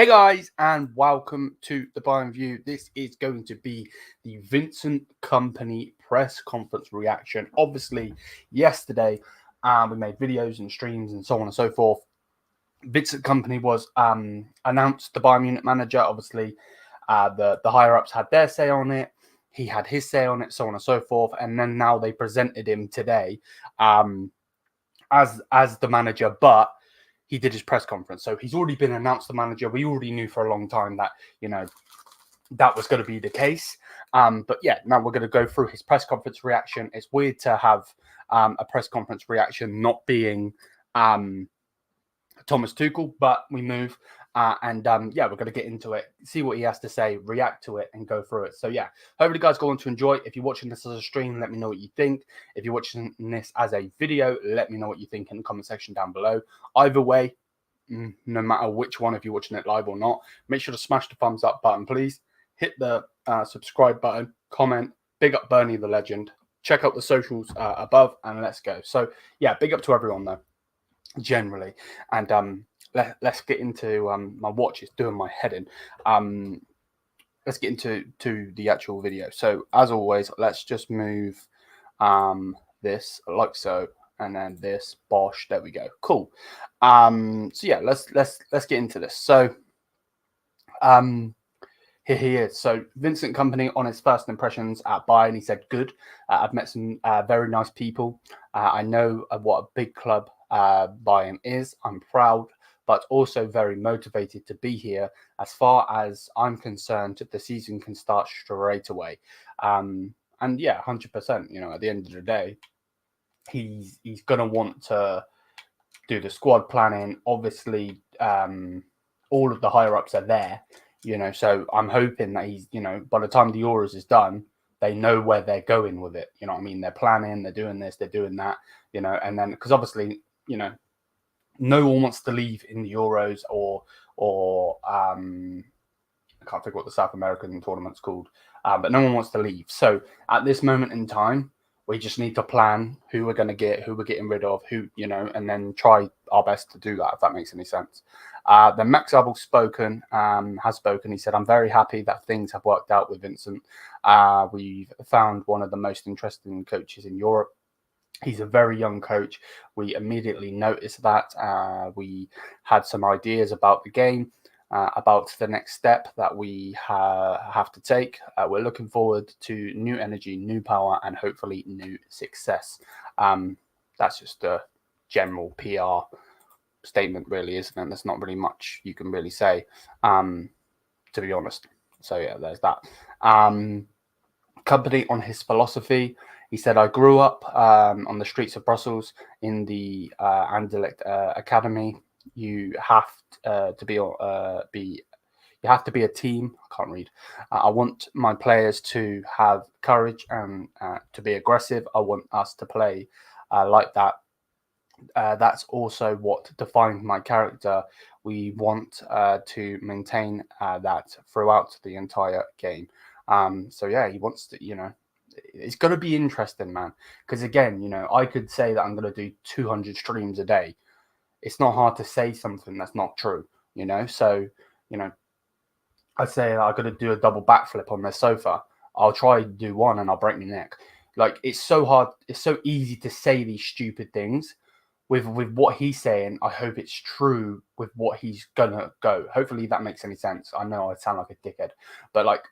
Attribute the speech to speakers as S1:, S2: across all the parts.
S1: Hey guys, and welcome to the Bayern View. This is going to be the Vincent Kompany press conference reaction. Obviously, yesterday we made videos and streams and so on and so forth. Vincent Kompany was announced the Bayern Munich manager. Obviously, the higher ups had their say on it. He had his say on it, so on and so forth. And then now they presented him today as the manager, but he did his press conference. So he's already been announced the manager. We already knew for a long time that, that was going to be the case. But yeah, now we're going to go through his press conference reaction. It's weird to have a press conference reaction not being Thomas Tuchel, but we move. Yeah, we're going to get into it, see what he has to say, react to it, and go through it. So yeah, hopefully you guys go on to enjoy. If you're watching this as a stream, let me know what you think. If you're watching this as a video, let me know what you think in the comment section down below. Either way, no matter which one, if you're watching it live or not, make sure to smash the thumbs up button, please. Hit the subscribe button, comment, big up Bernie the legend. Check out the socials above, and let's go. So yeah, big up to everyone though, generally. And let's get into my watch is doing my head in. Let's get into the actual video. So as always, let's just move this like so, and then this bosh. There we go. Cool. So yeah, let's get into this. So here he is. So Vincent Kompany on his first impressions at Bayern, he said good. I've met some very nice people. I know what a big club Bayern is. I'm proud, but also very motivated to be here. As far as I'm concerned, the season can start straight away. And yeah, 100%. At the end of the day, he's gonna want to do the squad planning. Obviously, all of the higher ups are there. So I'm hoping that he's, by the time the Euros is done, they know where they're going with it. You know what I mean? They're planning, they're doing this, they're doing that. And then because obviously, no one wants to leave in the Euros or I can't think what the South American tournament's called, but no one wants to leave. So at this moment in time, we just need to plan who we're going to get, who we're getting rid of, and then try our best to do that, if that makes any sense. Then Max Abel has spoken. He said, I'm very happy that things have worked out with Vincent. We've found one of the most interesting coaches in Europe. He's a very young coach. We immediately noticed that. We had some ideas about the game, about the next step that we have to take. We're looking forward to new energy, new power, and hopefully new success. That's just a general PR statement, really, isn't it? There's not really much you can really say, to be honest. So yeah, there's that. Kompany on his philosophy. He said, I grew up on the streets of Brussels in the Anderlecht Academy. You have to be a team. I can't read. I want my players to have courage and to be aggressive. I want us to play like that. That's also what defined my character. We want to maintain that throughout the entire game. So yeah, he wants to, it's going to be interesting, man. Because again, I could say that I'm going to do 200 streams a day. It's not hard to say something that's not true, So, I say I got to do a double backflip on this sofa. I'll try to do one and I'll break my neck. Like, it's so hard. It's so easy to say these stupid things. With what he's saying, I hope it's true with what he's gonna go. Hopefully that makes any sense. I know I sound like a dickhead, but like,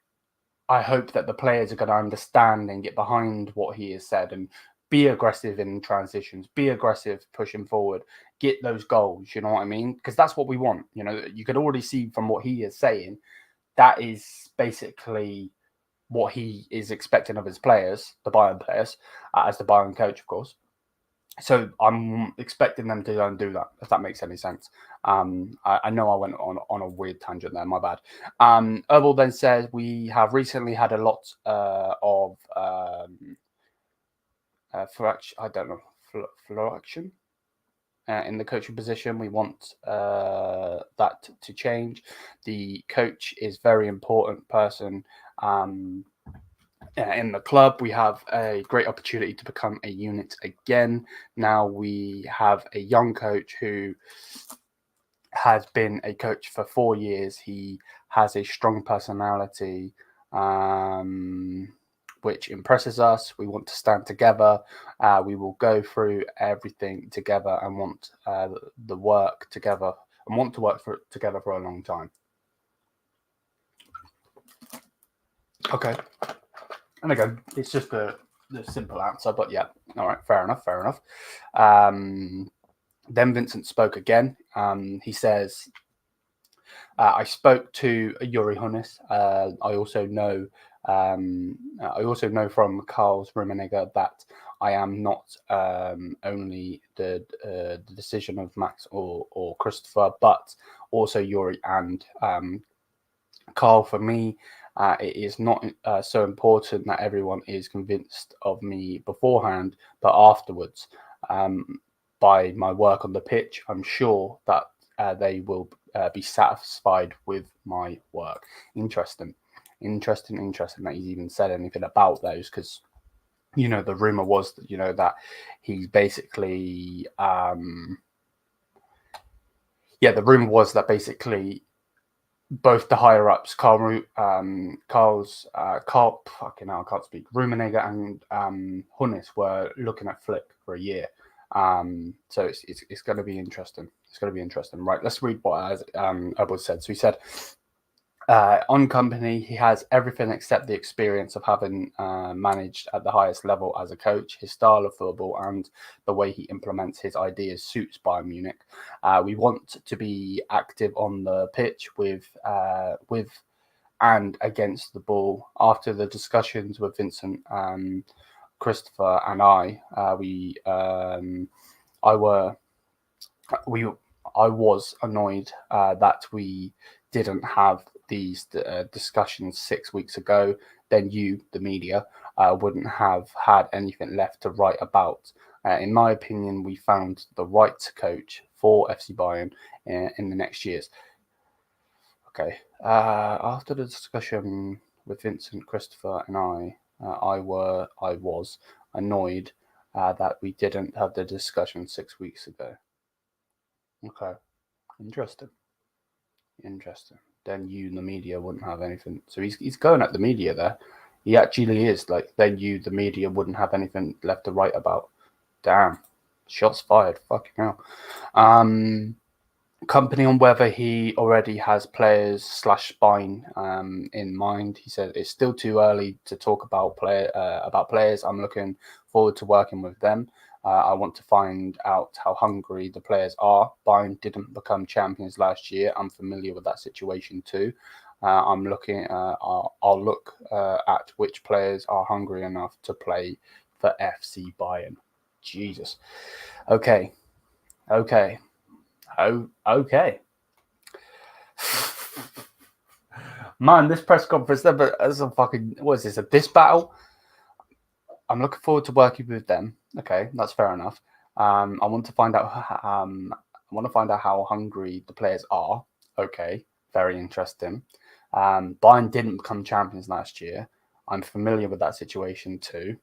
S1: I hope that the players are going to understand and get behind what he has said and be aggressive in transitions, be aggressive pushing forward, get those goals. You know what I mean? Because that's what we want. You could already see from what he is saying, that is basically what he is expecting of his players, the Bayern players, as the Bayern coach, of course. So I'm expecting them to go and do that, if that makes any sense. I know I went on a weird tangent there, my bad. Herbal then says, we have recently had a lot of fluctuation in the coaching position. We want that to change. The coach is very important person in the club. We have a great opportunity to become a unit again. Now we have a young coach who has been a coach for 4 years. He has a strong personality, which impresses us. We want to stand together. We will go through everything together and want the work together and want to work together for a long time. Okay. And again, it's just the simple answer, but yeah, all right, fair enough. Then Vincent spoke again. He says, I spoke to Yuri Hunis. I also know from Carl's Rummenigge that I am not only the decision of Max or Christopher, but also Yuri and Carl. For me, it is not so important that everyone is convinced of me beforehand, but afterwards. By my work on the pitch, I'm sure that they will be satisfied with my work. Interesting that he's even said anything about those, because the rumor was that that he basically the rumor was that basically both the higher ups, Carl, fucking hell, I can't speak, Rummenigge and Hunis were looking at Flick for a year. So it's going to be interesting. It's going to be interesting. Right, let's read what Abel said. So he said, on Kompany, he has everything except the experience of having managed at the highest level as a coach. His style of football and the way he implements his ideas suits Bayern Munich. We want to be active on the pitch with and against the ball. After the discussions with Vincent, Christopher, and I was annoyed that we didn't have these discussions 6 weeks ago. Then you, the media, wouldn't have had anything left to write about. In my opinion, we found the right coach for FC Bayern in the next years. Okay. After the discussion with Vincent, Christopher, and I was annoyed that we didn't have the discussion 6 weeks ago. Okay. Interesting. Then you, the media, wouldn't have anything. So he's going at the media there. He actually is like, then you, the media, wouldn't have anything left to write about. Damn. Shots fired. Fucking hell. Kompany on whether he already has players / spine in mind. He said it's still too early to talk about players. I'm looking forward to working with them. I want to find out how hungry the players are. Bayern didn't become champions last year. I'm familiar with that situation too. I'm looking. I'll look at which players are hungry enough to play for FC Bayern. Jesus. Okay. Oh, okay. Man, this press conference, as a fucking, what is this, a diss battle? I'm looking forward to working with them. Okay, that's fair enough. I want to find out. How hungry the players are. Okay, very interesting. Bayern didn't become champions last year. I'm familiar with that situation too.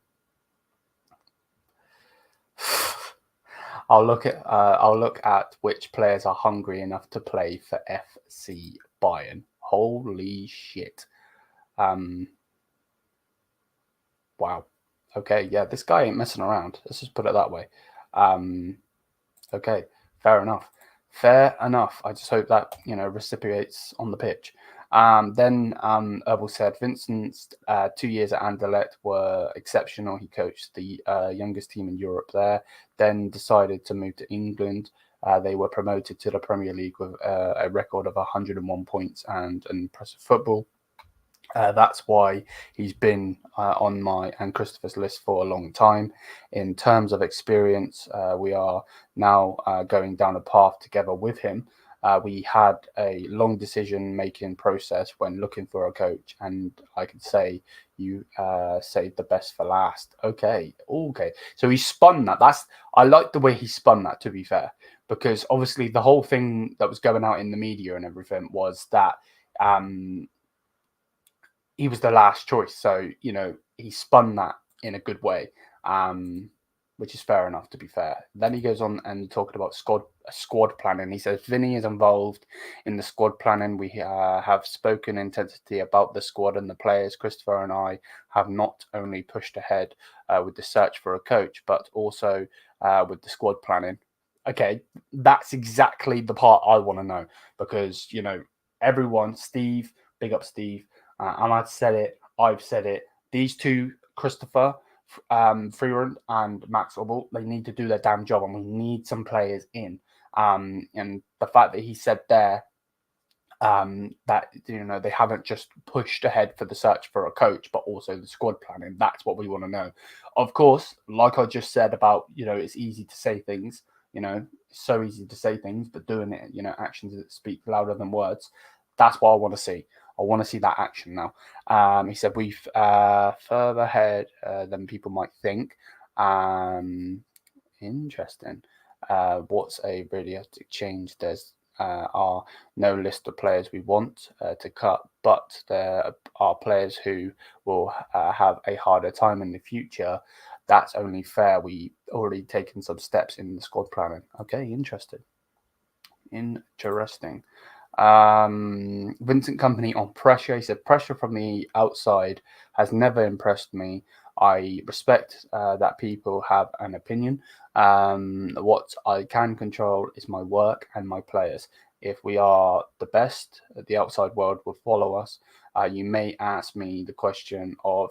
S1: I'll look at which players are hungry enough to play for FC Bayern. Holy shit. Wow. Okay, yeah, this guy ain't messing around. Let's just put it that way. Okay, fair enough. I just hope that, reciprocates on the pitch. Then Herbal said Vincent's 2 years at Anderlecht were exceptional. He coached the youngest team in Europe there, then decided to move to England. They were promoted to the Premier League with a record of 101 points and an impressive football. That's why he's been on my and Christopher's list for a long time. In terms of experience, we are now going down a path together with him. We had a long decision-making process when looking for a coach, and I could say you saved the best for last. Okay. So he spun that. I like the way he spun that, to be fair, because obviously the whole thing that was going out in the media and everything was that he was the last choice. So, he spun that in a good way. which is fair enough, to be fair. Then he goes on and talking about squad planning. He says Vinny is involved in the squad planning. We have spoken intensity about the squad and the players. Christopher and I have not only pushed ahead with the search for a coach, but also with the squad planning. Okay, that's exactly the part I want to know, because, everyone, Steve, big up Steve, Ahmad said it, I've said it. These two, Christopher Freeland and Max Obel, they need to do their damn job, and we need some players in. And the fact that he said there that they haven't just pushed ahead for the search for a coach, but also the squad planning. That's what we want to know. Of course, like I just said about, it's easy to say things. It's so easy to say things, but doing it, actions that speak louder than words. That's what I want to see. I want to see that action now. He said we've further ahead than people might think. Interesting. What's a realistic change? There's are no list of players we want to cut, but there are players who will have a harder time in the future. That's only fair. We already taken some steps in the squad planning. Okay, interesting. Vincent Kompany on pressure. He said pressure from the outside has never impressed me. I respect that people have an opinion. What I can control is my work and my players. If we are the best, the outside world will follow us. You may ask me the question of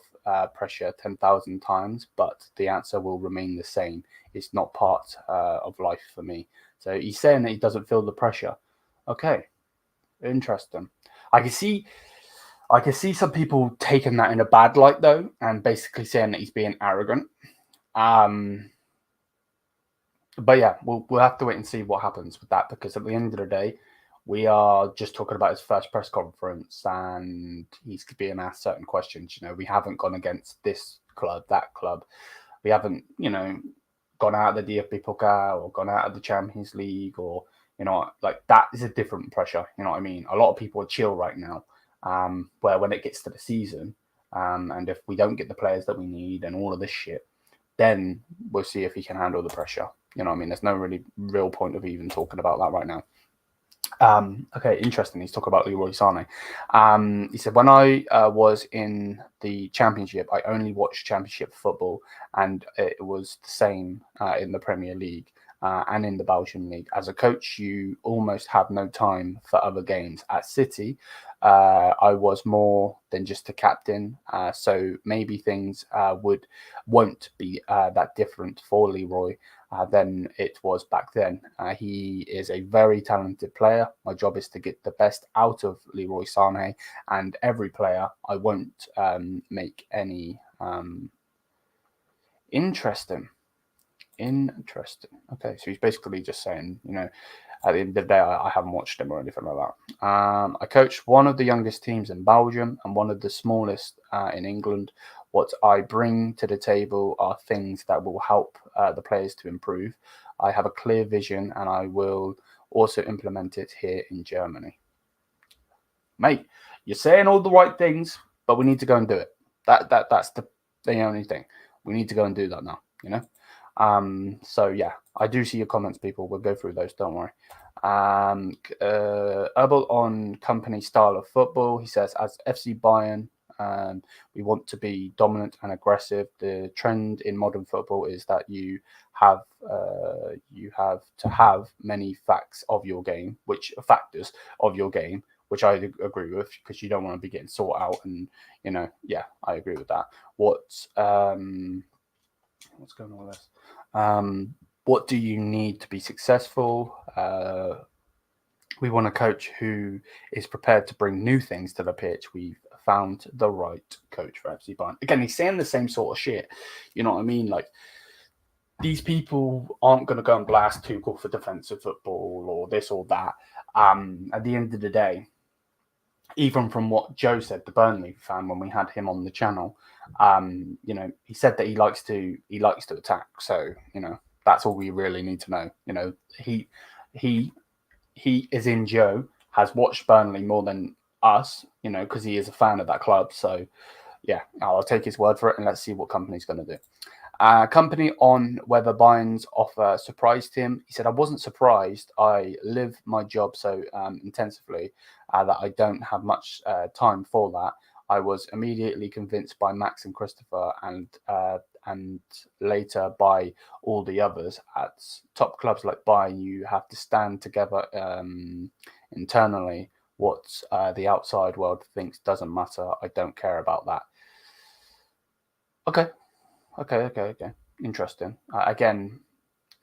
S1: pressure 10,000 times, but the answer will remain the same. It's not part of life for me. So he's saying that he doesn't feel the pressure. Okay, interesting. I can see some people taking that in a bad light, though, and basically saying that he's being arrogant. But yeah, we'll have to wait and see what happens with that, because at the end of the day, we are just talking about his first press conference, and he's being asked certain questions. We haven't gone against this club, that club. We haven't, gone out of the DFB Pokal or gone out of the Champions League, or, like that is a different pressure. You know what I mean? A lot of people are chill right now. Where when it gets to the season, and if we don't get the players that we need and all of this shit, then we'll see if he can handle the pressure. You know what I mean? There's no really real point of even talking about that right now. Okay, interesting. He's talking about Leroy Sané. He said, when I was in the Championship, I only watched Championship football, and it was the same in the Premier League and in the Belgian League. As a coach, you almost have no time for other games. At City, I was more than just a captain, so maybe things won't be that different for Leroy than it was back then. He is a very talented player. My job is to get the best out of Leroy Sané and every player. I won't make any interesting. Okay, so he's basically just saying, at the end of the day, I haven't watched him or anything like that. I coached one of the youngest teams in Belgium and one of the smallest in England. What I bring to the table are things that will help the players to improve. I have a clear vision, and I will also implement it here in Germany. Mate, you're saying all the right things, but we need to go and do it. That's the only thing. We need to go and do that now, So yeah, I do see your comments, people. We'll go through those, don't worry. Herbal on Kompany style of football. He says, as FC Bayern, we want to be dominant and aggressive. The trend in modern football is that you have to have many factors of your game, which I agree with, because you don't want to be getting sought out, and yeah, I agree with that. What's going on with this? What do you need to be successful? We want a coach who is prepared to bring new things to the pitch. We've found the right coach for FC Bayern. Again, he's saying the same sort of shit. You know what I mean? Like, these people aren't going to go and blast Tuchel for defensive football or this or that. At the end of the day, even from what Joe said, the Burnley fan, when we had him on the channel, he said that he likes to attack. So, that's all we really need to know. He is in Joe, has watched Burnley more than us, because he is a fan of that club. So, yeah, I'll take his word for it, and let's see what Kompany's going to do. Kompany on whether Bayern's offer surprised him. He said, I wasn't surprised. I live my job so intensively that I don't have much time for that. I was immediately convinced by Max and Christopher and later by all the others. At top clubs like Bayern, you have to stand together internally. What the outside world thinks doesn't matter. I don't care about that. Okay. Interesting. Again,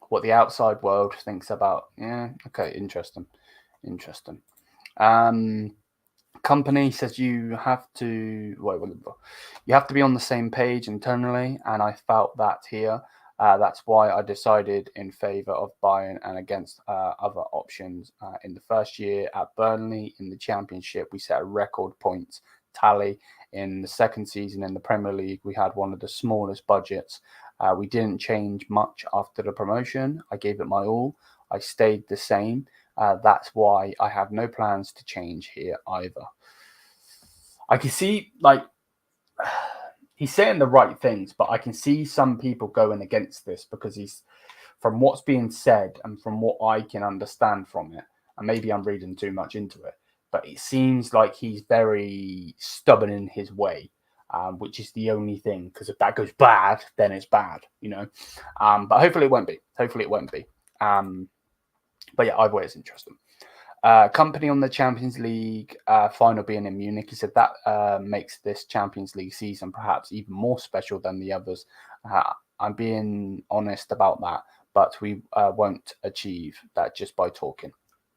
S1: what the outside world thinks about. Yeah. Okay. Interesting. Kompany says you have to you have to be on the same page internally, and I felt that here. That's why I decided in favour of Bayern and against other options. In the first year at Burnley in the Championship, we set a record points tally. In the second season in the Premier League, we had one of the smallest budgets. We didn't change much after the promotion. I gave it my all. I stayed the same. That's why I have no plans to change here either. I can see, he's saying the right things, but I can see some people going against this because from what's being said and from what I can understand from it, and maybe I'm reading too much into it, but it seems like he's very stubborn in his way, which is the only thing, because if that goes bad, then it's bad, but hopefully it won't be. But yeah, either way, it's interesting. Kompany on the Champions League final being in Munich. He said that makes this Champions League season perhaps even more special than the others. I'm being honest about that, but we won't achieve that just by talking.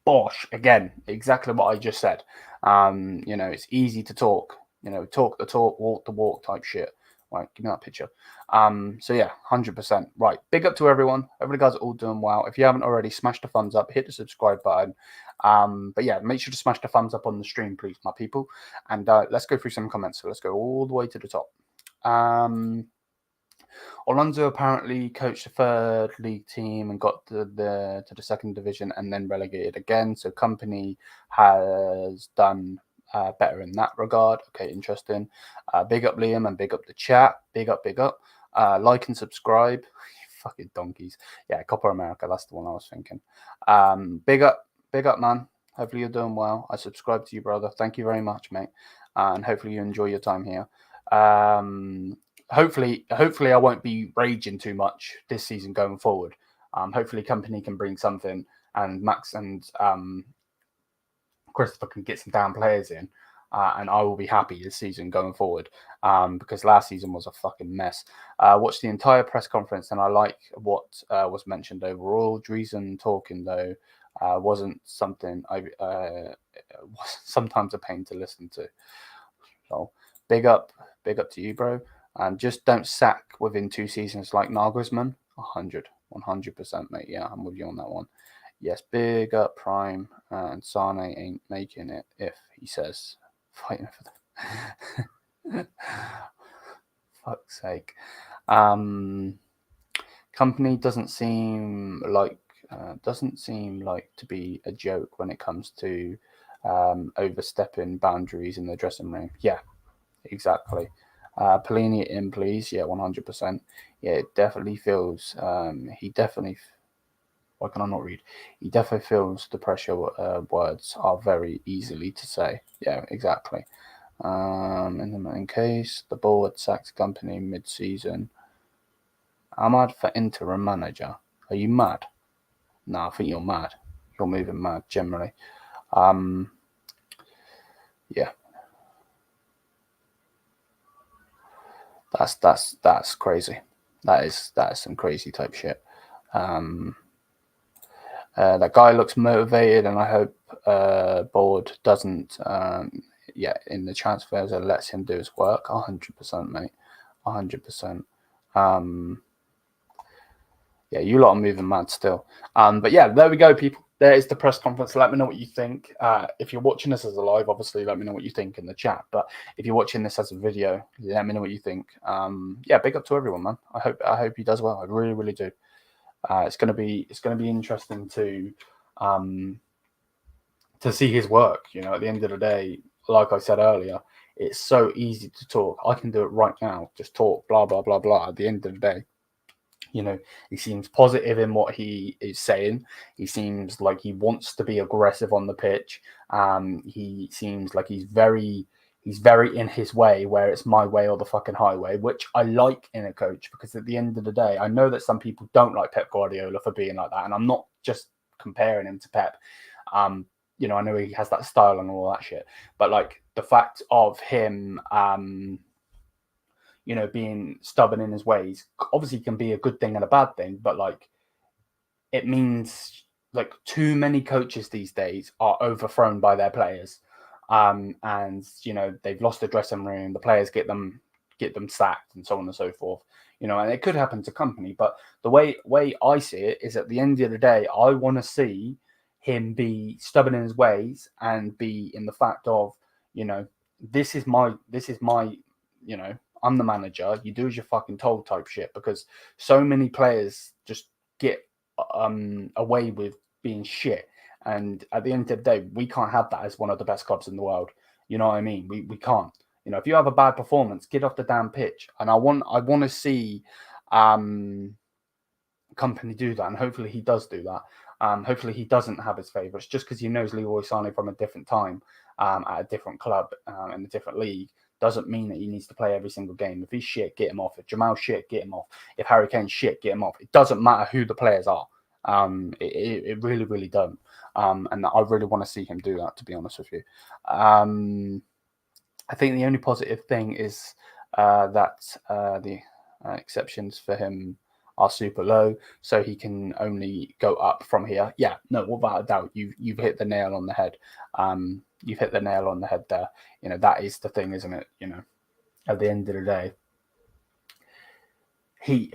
S1: Bosh, again, exactly what I just said. It's easy to talk, talk the talk, walk the walk type shit. Right, give me that picture. So yeah, 100%. Right, big up to everyone. Everybody guys are all doing well. If you haven't already, smash the thumbs up, hit the subscribe button. But yeah, make sure to smash the thumbs up on the stream, please, my people. And let's go through some comments. So let's go all the way to the top. Alonso apparently coached the third league team and got to the second division and then relegated again. So Kompany has done better in that regard. Okay, interesting. Big up Liam and big up the chat. Big up. Like and subscribe. Fucking donkeys. Yeah, Copper America. That's the one I was thinking. Big up, man. Hopefully you're doing well. I subscribe to you, brother. Thank you very much, mate. And hopefully you enjoy your time here. Hopefully I won't be raging too much this season going forward. Hopefully Kompany can bring something, and Max and Christopher can get some damn players in, and I will be happy this season going forward, because last season was a fucking mess. Watched the entire press conference, and I like what was mentioned overall. Driesen talking, though, wasn't something was sometimes a pain to listen to. So big up to you, bro. And just don't sack within 2 seasons like Nagelsmann. 100%, mate. Yeah, I'm with you on that one. Yes, big up Prime, and Sane ain't making it if he says fighting for the fuck's sake. Kompany doesn't seem like to be a joke when it comes to overstepping boundaries in the dressing room. Yeah, exactly. Polini in, please. Yeah, 100%. Yeah, it definitely feels. Why can I not read? He definitely feels the pressure. Words are very easily to say. Yeah, exactly. In case the board sacks Kompany mid-season, Ahmad for interim manager. Are you mad? No, I think you're mad. You're moving mad generally. Yeah. That's crazy. That is some crazy type shit. That guy looks motivated, and I hope board doesn't in the transfers and lets him do his work. 100%, mate. 100%. Yeah, you lot are moving mad still. But yeah, there we go, people. There is the press conference. Let me know what you think. If you're watching this as a live, obviously, let me know what you think in the chat. But if you're watching this as a video, let me know what you think. Yeah, big up to everyone, man. I hope he does well. I really, really do. It's gonna be interesting to see his work. At the end of the day, like I said earlier, it's so easy to talk. I can do it right now. Just talk, blah blah blah blah. At the end of the day, You know, he seems positive in what he is saying. He seems like he wants to be aggressive on the pitch. He seems like he's very in his way, where it's my way or the fucking highway, which I like in a coach, because at the end of the day, I know that some people don't like Pep Guardiola for being like that, and I'm not just comparing him to Pep. You know, I know he has that style and all that shit, but like the fact of him, you know, being stubborn in his ways obviously can be a good thing and a bad thing, but like it means like too many coaches these days are overthrown by their players. And you know, they've lost the dressing room, the players get them sacked and so on and so forth. You know, and it could happen to Kompany, but the way I see it is, at the end of the day, I want to see him be stubborn in his ways and be in the fact of, you know, this is my, you know, I'm the manager, you do as you're fucking told type shit, because so many players just get away with being shit. And at the end of the day, we can't have that as one of the best clubs in the world. You know what I mean? We can't. You know, if you have a bad performance, get off the damn pitch. And I want to see Kompany do that, and hopefully he does do that. Hopefully he doesn't have his favourites just because he knows Leroy Sané from a different time, at a different club, in a different league, doesn't mean that he needs to play every single game. If he's shit, get him off. If Jamal's shit, get him off. If Harry Kane's shit, get him off. It doesn't matter who the players are. It really, really don't. And I really want to see him do that, to be honest with you. I think the only positive thing is that the exceptions for him are super low, so he can only go up from here. Yeah, no, without a doubt, you've hit the nail on the head. You've hit the nail on the head there. You know, that is the thing, isn't it? You know, at the end of the day,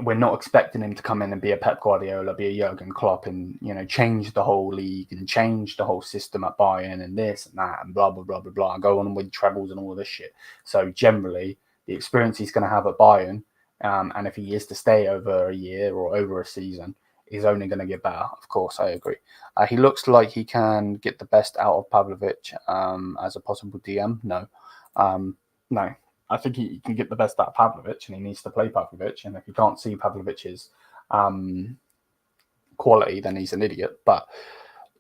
S1: we're not expecting him to come in and be a Pep Guardiola, be a Jurgen Klopp, and, you know, change the whole league and change the whole system at Bayern and this and that and blah blah blah blah blah, and go on and win trebles and all this shit. So generally, the experience he's going to have at Bayern, and if he is to stay over a year or over a season, is only going to get better. Of course, I agree. He looks like he can get the best out of Pavlovic as a possible DM. No. No. I think he can get the best out of Pavlovic, and he needs to play Pavlovic. And if you can't see Pavlovic's quality, then he's an idiot. But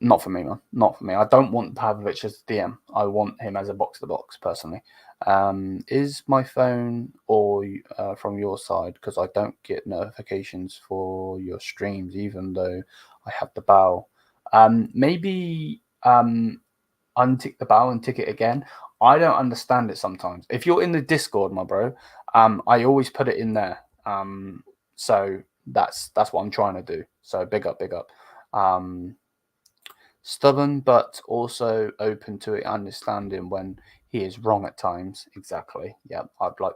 S1: not for me, man. Not for me. I don't want Pavlovic as DM. I want him as a box-to-box, personally. Is my phone or from your side? Because I don't get notifications for your streams, even though I have the bell. Maybe untick the bell and tick it again. I don't understand it sometimes. If you're in the Discord, my bro, I always put it in there. So that's what I'm trying to do. So big up. Stubborn, but also open to it, understanding when he is wrong at times. Exactly. Yeah,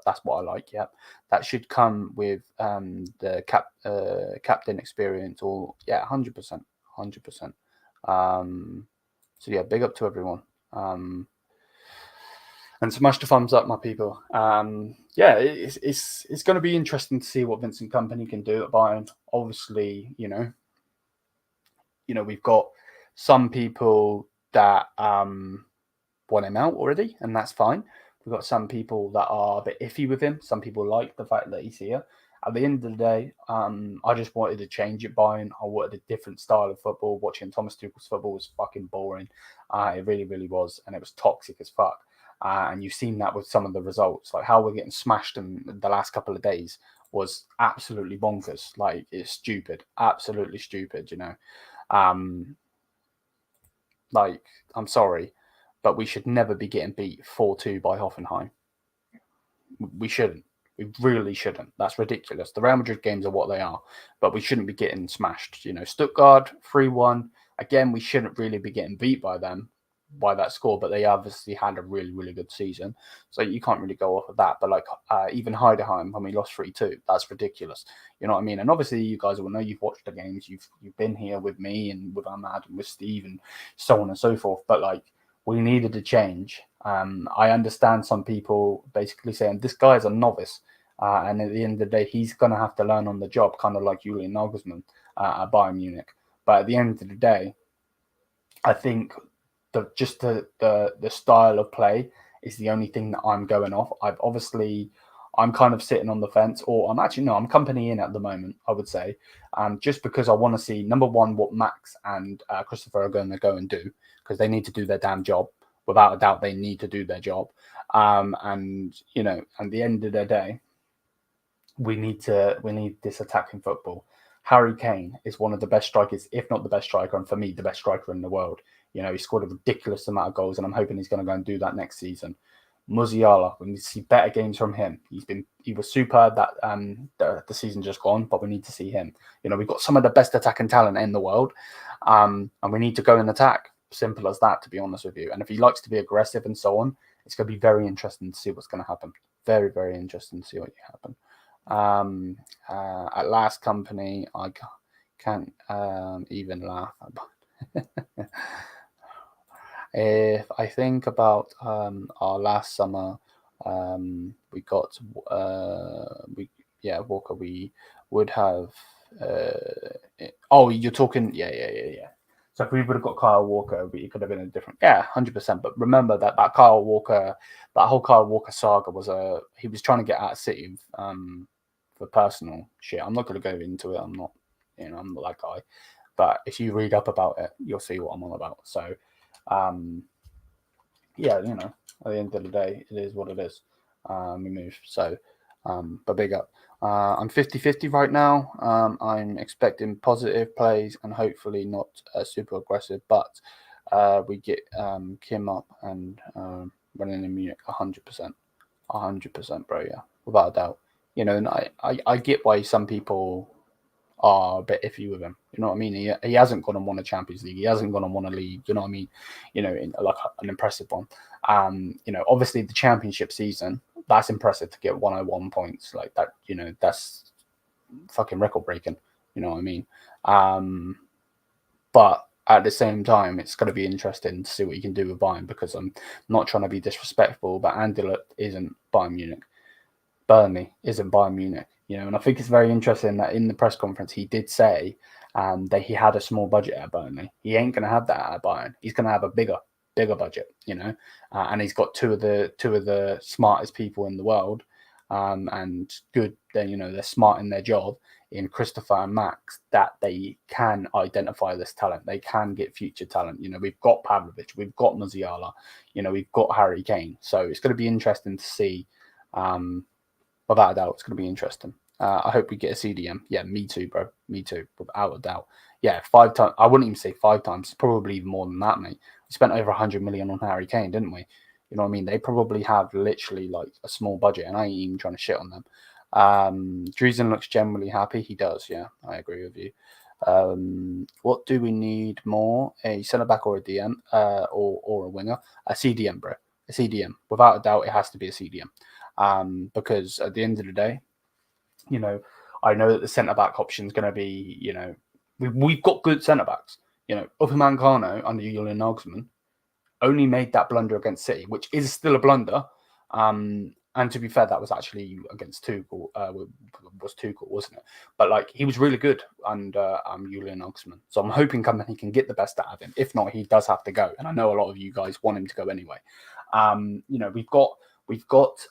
S1: that's what I like. Yeah, that should come with the captain experience. Or 100%. So yeah, big up to everyone. And smash the thumbs up, my people. It's going to be interesting to see what Vincent Kompany can do at Bayern. Obviously, you know, we've got some people that want him out already, and that's fine. We've got some people that are a bit iffy with him. Some people like the fact that he's here. At the end of the day, I just wanted to change it, Bayern. I wanted a different style of football. Watching Thomas Tuchel's football was fucking boring. It really, really was, and it was toxic as fuck. And you've seen that with some of the results, like how we're getting smashed in the last couple of days was absolutely bonkers. Like, it's stupid, absolutely stupid, you know. Like, I'm sorry, but we should never be getting beat 4-2 by Hoffenheim. We shouldn't. We really shouldn't. That's ridiculous. The Real Madrid games are what they are, but we shouldn't be getting smashed. You know, Stuttgart 3-1. Again, we shouldn't really be getting beat by them, by that score, but they obviously had a really, really good season. So you can't really go off of that. But like even Heidenheim, when we lost 3-2, that's ridiculous. You know what I mean? And obviously you guys will know, you've watched the games, you've been here with me and with Ahmad and with Steve and so on and so forth. But like, we needed a change. I understand some people basically saying this guy is a novice, and at the end of the day, he's going to have to learn on the job, kind of like Julian Nagelsmann at Bayern Munich. But at the end of the day, I think the style of play is the only thing that I'm going off. I'm kind of sitting on the fence, or I'm Kompany in at the moment, I would say, just because I want to see, number one, what Max and Christopher are going to go and do, because they need to do their damn job. Without a doubt, they need to do their job. And at the end of the day, we need this attacking football. Harry Kane is one of the best strikers, if not the best striker, and for me, the best striker in the world. He scored a ridiculous amount of goals, and I'm hoping he's going to go and do that next season. Musiala, we need to see better games from him. He was superb that the season just gone, but we need to see him. We've got some of the best attacking talent in the world, and we need to go and attack. Simple as that, to be honest with you. And if he likes to be aggressive and so on, it's going to be very interesting to see what's going to happen. Very, very interesting to see what happen. At last, Kompany, I can't even laugh about. If I think about our last summer, we got Walker. We would have. You're talking. Yeah. So if we would have got Kyle Walker, it could have been a different. 100%. But remember that Kyle Walker, that whole Kyle Walker saga was he was trying to get out of City for personal shit. I'm not going to go into it. I'm not that guy. But if you read up about it, you'll see what I'm on about. So, at the end of the day, it is what it is. We move. So, but big up. I'm 50-50 right now. I'm expecting positive plays and hopefully not super aggressive, but we get Kim up and running in Munich 100%. 100%, bro, yeah. Without a doubt. And I get why some people are a bit iffy with him. You know what I mean? He hasn't gone and won a Champions League. He hasn't gone and won a league. You know what I mean? In like an impressive one. Obviously the championship season, that's impressive to get 101 points like that. That's fucking record breaking. You know what I mean? But at the same time, it's going to be interesting to see what you can do with Bayern, because I'm not trying to be disrespectful, but Anderlecht isn't Bayern Munich. Burnley isn't Bayern Munich. And I think it's very interesting that in the press conference he did say that he had a small budget at Burnley. He ain't going to have that at Bayern. He's going to have a bigger budget, and he's got two of the smartest people in the world, and good. Then they're smart in their job, in Christopher and Max, that they can identify this talent. They can get future talent. We've got Pavlovic, we've got Musiala, we've got Harry Kane. So it's going to be interesting to see. Without a doubt, it's going to be interesting. I hope we get a CDM. Yeah, me too, bro. Me too, without a doubt. Yeah, 5 times. I wouldn't even say 5 times. Probably even more than that, mate. We spent over 100 million on Harry Kane, didn't we? You know what I mean? They probably have literally like a small budget, and I ain't even trying to shit on them. Drusen looks generally happy. He does, yeah. I agree with you. What do we need more? A centre-back or a DM? Or a winger? A CDM, bro. A CDM. Without a doubt, it has to be a CDM. Because at the end of the day, I know that the centre-back option is going to be, we've got good centre-backs. Upamecano under Julian Nagelsmann only made that blunder against City, which is still a blunder. And to be fair, that was actually against Tuchel, wasn't it? But he was really good under Julian Nagelsmann. So I'm hoping Kompany can get the best out of him. If not, he does have to go. And I know a lot of you guys want him to go anyway. We've got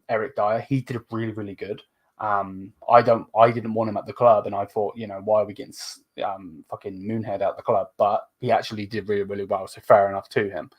S1: Eric Dyer. He did really, really good. I didn't want him at the club, and I thought, why are we getting fucking Moonhead out the club? But he actually did really, really well. So fair enough to him.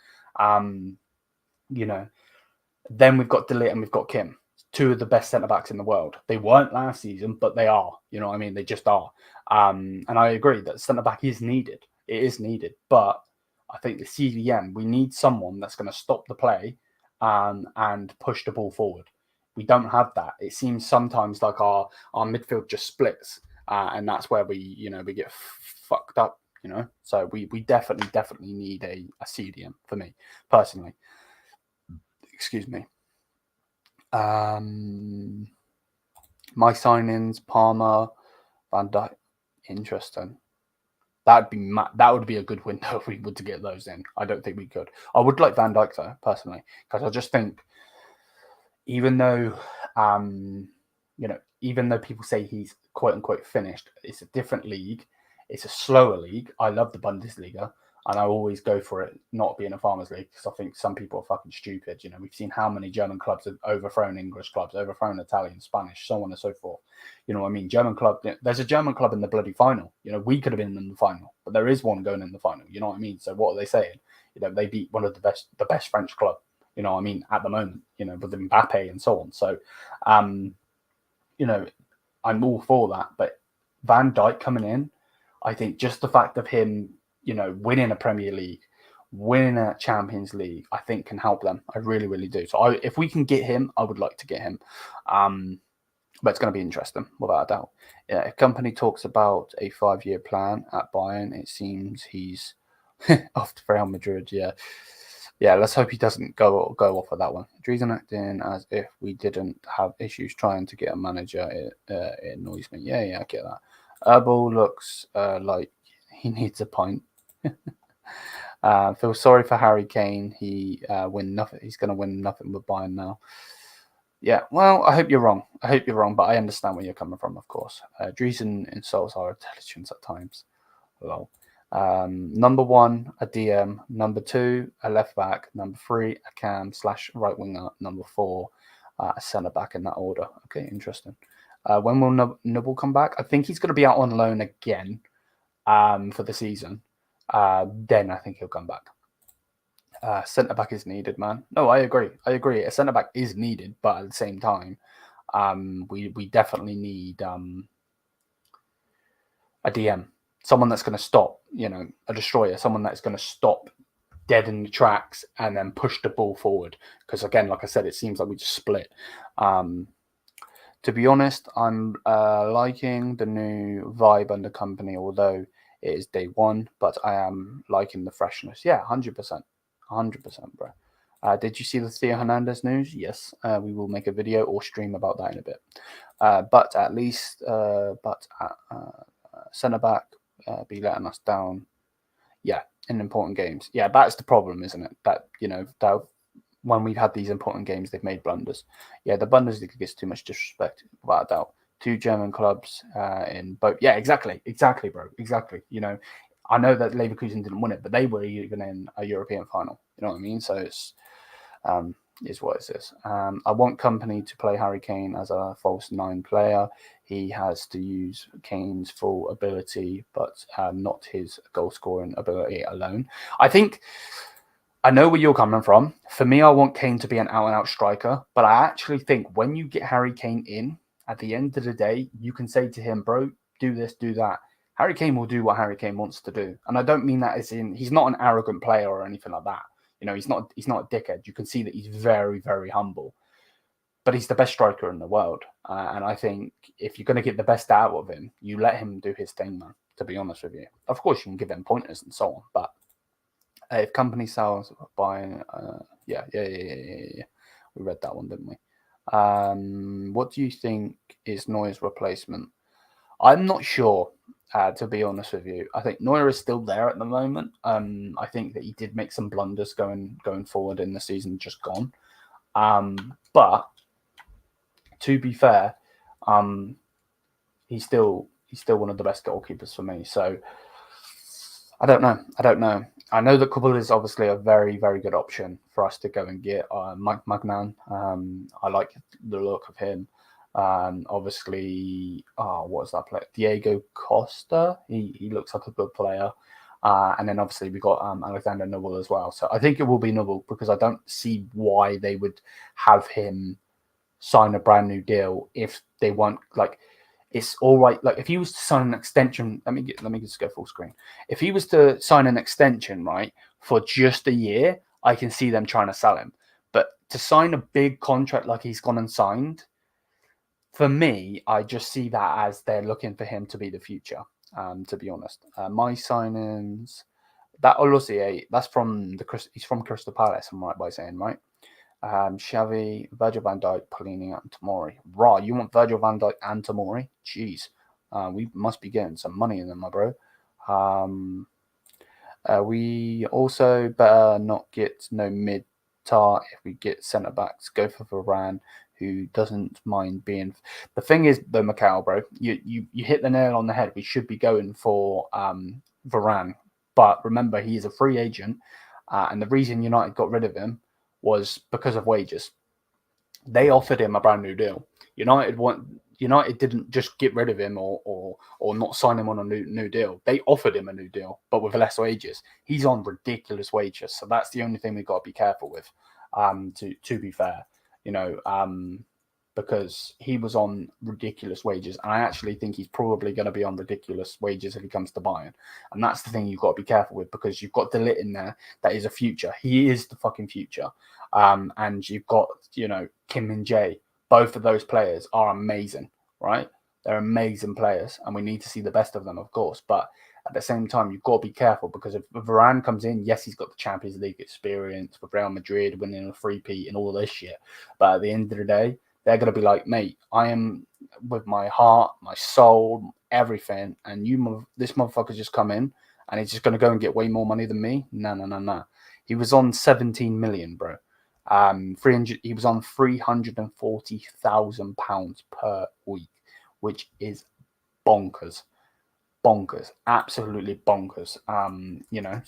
S1: Then we've got De Ligt and we've got Kim, 2 of the best centre backs in the world. They weren't last season, but they are. You know what I mean? They just are. And I agree that centre back is needed. It is needed, but I think the CDM, we need someone that's going to stop the play and push the ball forward. We don't have that. It seems sometimes like our midfield just splits, and that's where we get fucked up. So we definitely need a CDM for me personally. Excuse me. My signings: Palmer, Van Dijk. Interesting. That would be a good window if we were to get those in. I don't think we could. I would like Van Dijk though, personally, because I just think, even though people say he's quote unquote finished, it's a different league. It's a slower league. I love the Bundesliga. And I always go for it not being a farmers league because I think some people are fucking stupid. We've seen how many German clubs have overthrown English clubs, overthrown Italian, Spanish, so on and so forth. You know what I mean? German club. There's a German club in the bloody final. We could have been in the final, but there is one going in the final. You know what I mean? So what are they saying? They beat one of the best French club. You know what I mean? At the moment, with Mbappe and so on. So, I'm all for that. But Van Dijk coming in, I think just the fact of him, winning a Premier League, winning a Champions League, I think can help them. I really, really do. So if we can get him, I would like to get him. But it's going to be interesting, without a doubt. Yeah, if Kompany talks about a 5-year plan at Bayern, it seems he's off to Real Madrid. Yeah. Let's hope he doesn't go off of that one. Driesen acting as if we didn't have issues trying to get a manager. It annoys me. Yeah, I get that. Herbal looks like he needs a pint. Feel sorry for Harry Kane. He win nothing. He's going to win nothing with Bayern now. Yeah, well, I hope you're wrong. But I understand where you're coming from, of course. Driesen insults our intelligence at times. Lol. Number 1, a DM. Number 2, a left back. Number 3, a cam/right winger. Number 4, a centre back, in that order. Okay, interesting. When will Nubble come back? I think he's going to be out on loan again for the season. Then I think he'll come back. Centre back is needed, man. No, I agree. A centre back is needed, but at the same time, we definitely need a DM, someone that's going to stop, a destroyer, someone that's going to stop dead in the tracks and then push the ball forward. Because again, like I said, it seems like we just split. To be honest, I'm liking the new vibe under Kompany, although it is day 1, but I am liking the freshness. Yeah, 100%. 100%, bro. Did you see the Theo Hernandez news? Yes. We will make a video or stream about that in a bit. But at least, centre back be letting us down. Yeah, in important games. Yeah, that's the problem, isn't it? That that when we've had these important games, they've made blunders. Yeah, the Bundesliga gets too much disrespect, without a doubt. 2 German clubs in both. Yeah, exactly, bro. Exactly. I know that Leverkusen didn't win it, but they were even in a European final. You know what I mean? So it's is what it is. I want Kompany to play Harry Kane as a false 9 player. He has to use Kane's full ability, but not his goal scoring ability alone. I know where you're coming from. For me, I want Kane to be an out-and-out striker, but I actually think when you get Harry Kane in, at the end of the day, you can say to him, bro, do this, do that. Harry Kane will do what Harry Kane wants to do. And I don't mean that as in he's not an arrogant player or anything like that. He's not a dickhead. You can see that he's very, very humble. But he's the best striker in the world. And I think if you're going to get the best out of him, you let him do his thing, man, to be honest with you. Of course, you can give him pointers and so on. But if Kompany sells buying, yeah. We read that one, didn't we? What do you think is Neuer's replacement? I'm not sure, to be honest with you. I think Neuer is still there at the moment. I think that he did make some blunders going forward in the season just gone. But to be fair, he's still one of the best goalkeepers for me. So I don't know. I know that Kubel is obviously a very, very good option for us to go and get. Mike Magnan, I like the look of him. Obviously, what is that player? Diego Costa. He looks like a good player. And then obviously we got Alexander Nubel as well. So I think it will be Nubel because I don't see why they would have him sign a brand new deal if they want it's all right. Like if he was to sign an extension, let me just go full screen. If he was to sign an extension, right, for just a year, I can see them trying to sell him. But to sign a big contract like he's gone and signed, for me, I just see that as they're looking for him to be the future. To be honest, my signings, that Olusier, that's he's from Crystal Palace. I'm right by saying, right? Xavi, Virgil van Dijk, Polini, and Tomori. Right, you want Virgil van Dijk and Tomori? Jeez, we must be getting some money in them, my bro. We also better not get no mid-tar if we get centre backs. Go for Varane, who doesn't mind being. The thing is, though, Macau, bro, you hit the nail on the head. We should be going for Varane, But remember, he is a free agent, and the reason United got rid of him was because of wages. They offered him a brand new deal. United didn't just get rid of him or not sign him on a new deal. They offered him a new deal, but with less wages. He's on ridiculous wages, so that's the only thing we've got to be careful with. To be fair, because he was on ridiculous wages, and I actually think he's probably going to be on ridiculous wages if he comes to Bayern. And that's the thing you've got to be careful with, because you've got De Ligt in there that is a future. He is the fucking future. And you've got, Kim Min-jae. Both of those players are amazing, right? They're amazing players, and we need to see the best of them, of course. But at the same time, you've got to be careful, because if Varane comes in, yes, he's got the Champions League experience with Real Madrid, winning a three-peat and all this shit. But at the end of the day, they're going to be like, mate, I am with my heart, my soul, everything, and this motherfucker's just come in, and he's just going to go and get way more money than me? No. He was on 17 million, bro. He was on £340,000 per week, which is bonkers, absolutely bonkers.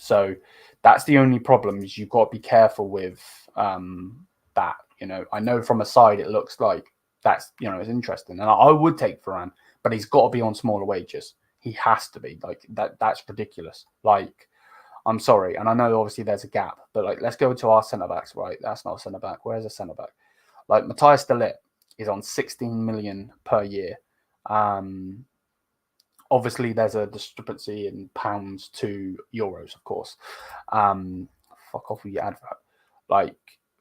S1: So that's the only problem, is you've got to be careful with that. I know from a side it looks like that's it's interesting, and I would take Varane, but he's got to be on smaller wages. He has to be like that. That's ridiculous. Like, I'm sorry, and I know obviously there's a gap, but like, let's go to our centre backs, right? That's not a centre back. Where's a centre back? Like, Matthias de Ligt is on 16 million per year. Obviously, there's a discrepancy in pounds to euros, of course. Fuck off with your advert. Like,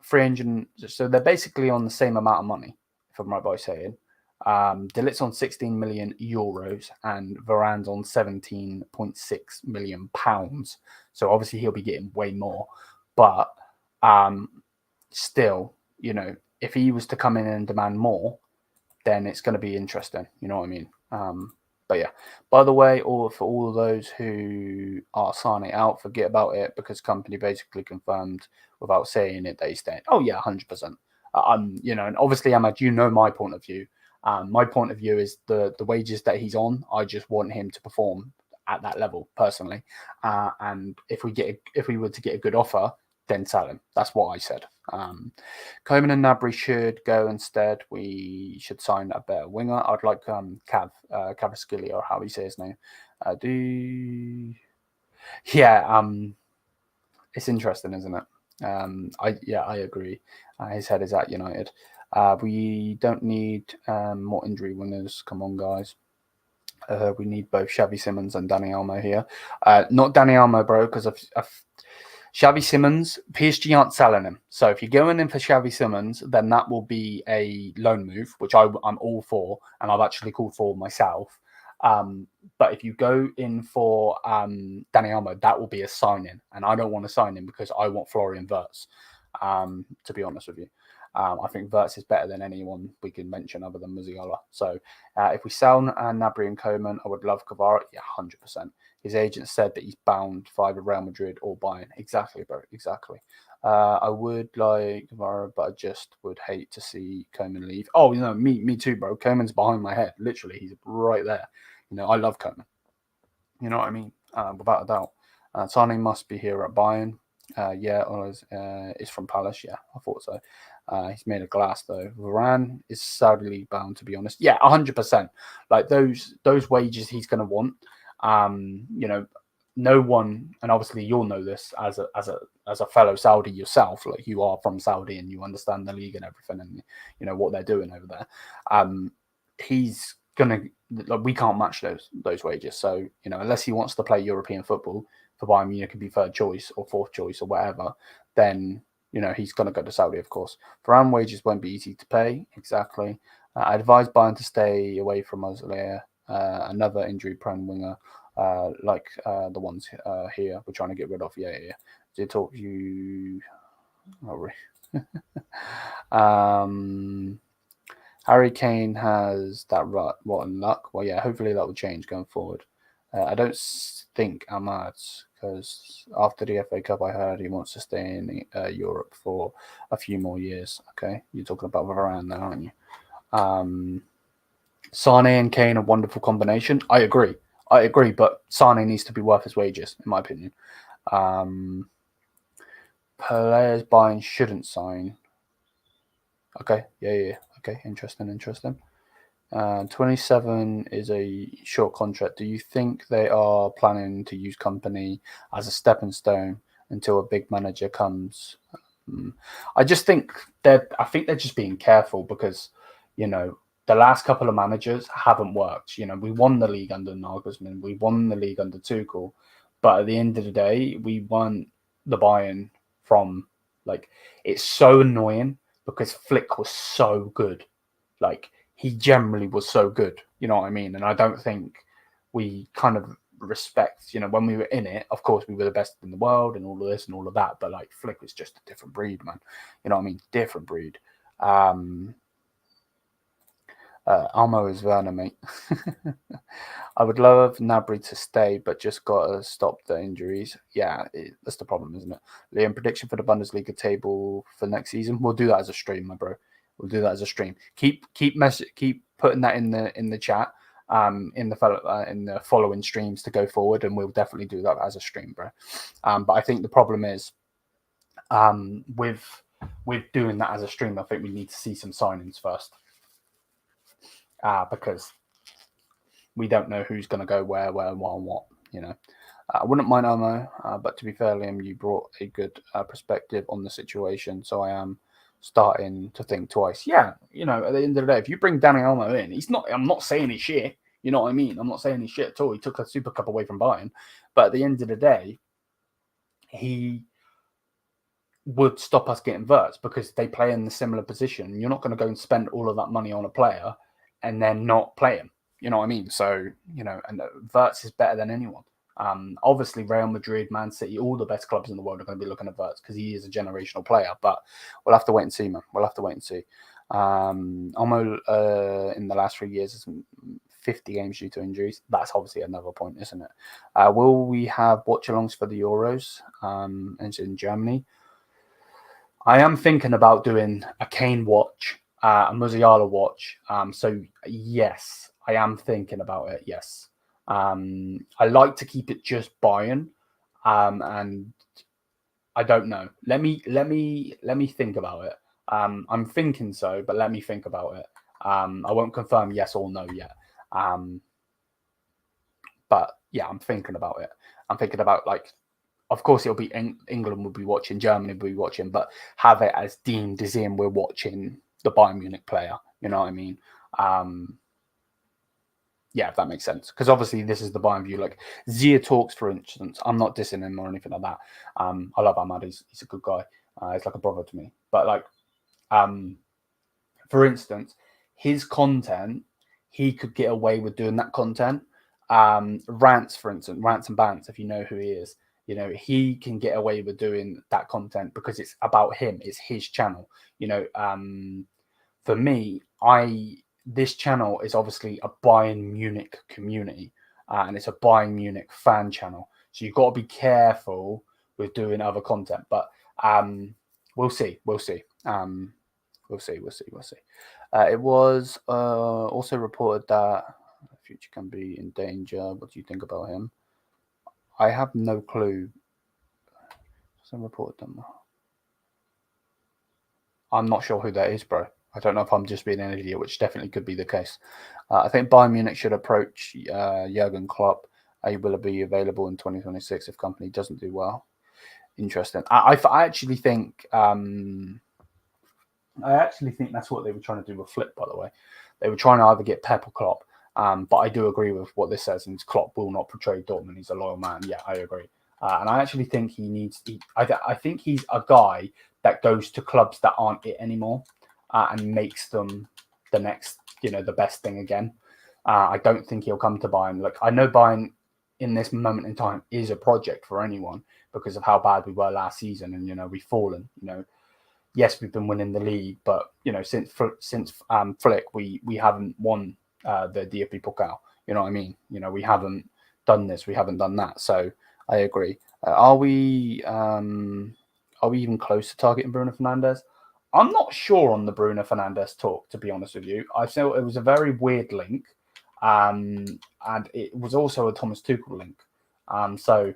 S1: 300. So they're basically on the same amount of money, if I'm right by saying. De Ligt's on 16 million euros and Varane's on 17.6 million pounds. So obviously he'll be getting way more. But still, if he was to come in and demand more, then it's going to be interesting. You know what I mean? But yeah, by the way, for all of those who are signing out, forget about it, because Kompany basically confirmed without saying it, they stay. Oh yeah, 100%. And obviously, Ahmad, my point of view. My point of view is the wages that he's on. I just want him to perform at that level personally. And if we were to get a good offer, then sell him. That's what I said. Koeman and Gnabry should go instead. We should sign a better winger. I'd like Kvaratskhelia, or how he says his name. It's interesting, isn't it? I agree. His head is at United. We don't need more injury wingers. Come on, guys. We need both Xavi Simons and Dani Olmo here. Not Dani Olmo, bro, because of Xavi Simons. PSG aren't selling him. So if you're going in for Xavi Simons, then that will be a loan move, which I'm all for, and I've actually called for myself. But if you go in for Dani Olmo, that will be a sign-in, and I don't want to sign him because I want Florian Wirtz, to be honest with you. I think Wirtz is better than anyone we can mention other than Musiala. So if we sell Gnabry and Koeman, I would love Kvara. Yeah, 100%. His agent said that he's bound for either Real Madrid or Bayern. Exactly, bro. Exactly. I would like Kvara, but I just would hate to see Koeman leave. Oh, me too, bro. Koeman's behind my head. Literally, he's right there. I love Koeman. You know what I mean? Without a doubt. Sane must be here at Bayern. Is from Palace. Yeah, I thought so. He's made of glass though. Varane is sadly bound, to be honest. Yeah, 100%. Like those wages he's going to want. No one, and obviously you'll know this as a fellow Saudi yourself. Like, you are from Saudi and you understand the league and everything, and what they're doing over there. He's gonna, like, we can't match those wages. So unless he wants to play European football for Bayern Munich, could be third choice or fourth choice or whatever, then he's going to go to Saudi, of course. Varane wages won't be easy to pay. Exactly. I advise Bayern to stay away from Muslia, another injury-prone winger, like the ones here we're trying to get rid of. Yeah. Did talk to you? Not really. Harry Kane has that rotten luck. Well, yeah, hopefully that will change going forward. I don't think Ahmad, because after the FA Cup, I heard he wants to stay in Europe for a few more years. Okay, you're talking about Varane now, aren't you? Sane and Kane, a wonderful combination. I agree. I agree, but Sane needs to be worth his wages, in my opinion. Players Bayern shouldn't sign. Okay, yeah. Okay, interesting. 27 is a short contract. Do you think they are planning to use Kompany as a stepping stone until a big manager comes? I just think I think they're just being careful because, the last couple of managers haven't worked. We won the league under Nagelsmann, we won the league under Tuchel, but at the end of the day, we won the Bayern from it's so annoying because Flick was so good. He generally was so good, you know what I mean? And I don't think we kind of respect, when we were in it, of course we were the best in the world and all of this and all of that, but Flick was just a different breed, man. You know what I mean? Different breed. Almo is Werner, mate. I would love Gnabry to stay, but just gotta stop the injuries. Yeah, that's the problem, isn't it? Lyon, prediction for the Bundesliga table for next season. We'll do that as a stream, my bro. We'll do that as a stream. Keep putting that in the chat, in the following streams to go forward, and we'll definitely do that as a stream, bro. But I think the problem is, with doing that as a stream, I think we need to see some signings first. Because we don't know who's going to go where, and what. I wouldn't mind Almo, but to be fair, Liam, you brought a good perspective on the situation, so I am starting to think twice. Yeah, at the end of the day, if you bring Danny Almo in, I'm not saying he's shit. You know what I mean? I'm not saying he's shit at all. He took a Super Cup away from Bayern, but at the end of the day, he would stop us getting Wirtz because they play in the similar position. You're not going to go and spend all of that money on a player and then not play him. You know what I mean? So, and Wirtz is better than anyone. Obviously, Real Madrid, Man City, all the best clubs in the world are going to be looking at Wirtz because he is a generational player. But we'll have to wait and see, man. We'll have to wait and see. Almo in the last 3 years has 50 games due to injuries. That's obviously another point, isn't it? Will we have watch-alongs for the Euros in Germany? I am thinking about doing a Kane watch, a Musiala watch. So yes, I am thinking about it. Yes, I like to keep it just Bayern, and I don't know. Let me think about it. I'm thinking so, but let me think about it. I won't confirm yes or no yet. But yeah, I'm thinking about it. I'm thinking about of course, it'll be England will be watching, Germany will be watching, but have it as deemed as in we're watching the Bayern Munich player. You know what I mean? Yeah, if that makes sense. Because obviously this is the Bayern View. Zia Talks, for instance, I'm not dissing him or anything like that. I love Ahmad. He's a good guy. He's like a brother to me. But for instance, his content, he could get away with doing that content. Rants, for instance, Rants and Bants, if you know who he is. He can get away with doing that content because it's about him. It's his channel. For me, this channel is obviously a Bayern Munich community, and it's a Bayern Munich fan channel. So you've got to be careful with doing other content. But we'll see. We'll see. It was also reported that the future can be in danger. What do you think about him? I have no clue. Some reported them. I'm not sure who that is, bro. I don't know if I'm just being an idiot, which definitely could be the case. I think Bayern Munich should approach Jurgen Klopp. He will be available in 2026 if Kompany doesn't do well. Interesting. I actually think that's what they were trying to do with Flick, by the way. They were trying to either get Pep or Klopp. But I do agree with what this says, and Klopp will not portray Dortmund. He's a loyal man. Yeah, I agree. And I actually think I think he's a guy that goes to clubs that aren't it anymore and makes them the next, the best thing again. I don't think he'll come to Bayern. I know Bayern in this moment in time is a project for anyone because of how bad we were last season, and we've fallen. Yes, we've been winning the league, but since Flick, we haven't won the DFB Pokal. You know what I mean? We haven't done this, we haven't done that. So I agree. Are we even close to targeting Bruno Fernandes? I'm not sure on the Bruno Fernandes talk, to be honest with you. I felt it was a very weird link. and it was also a Thomas Tuchel link. So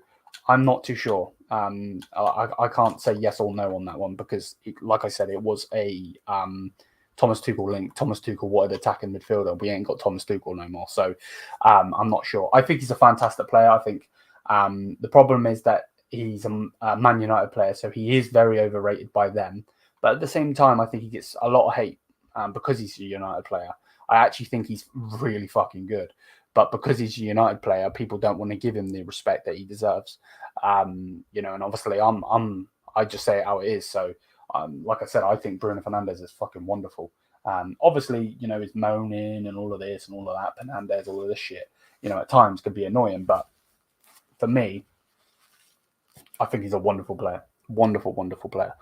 S1: I'm not too sure. I can't say yes or no on that one because, like I said, it was a Thomas Tuchel link. Thomas Tuchel wanted attacking midfielder. We ain't got Thomas Tuchel no more. So I'm not sure. I think he's a fantastic player. I think the problem is that he's a Man United player, so he is very overrated by them. But at the same time, I think he gets a lot of hate because he's a United player. I actually think he's really fucking good. But because he's a United player, people don't want to give him the respect that he deserves. And obviously I just say it how it is. So like I said, I think Bruno Fernandes is fucking wonderful. Obviously, he's moaning and all of this and all of that, Fernandes, all of this shit, at times could be annoying. But for me, I think he's a wonderful player. Wonderful, wonderful player.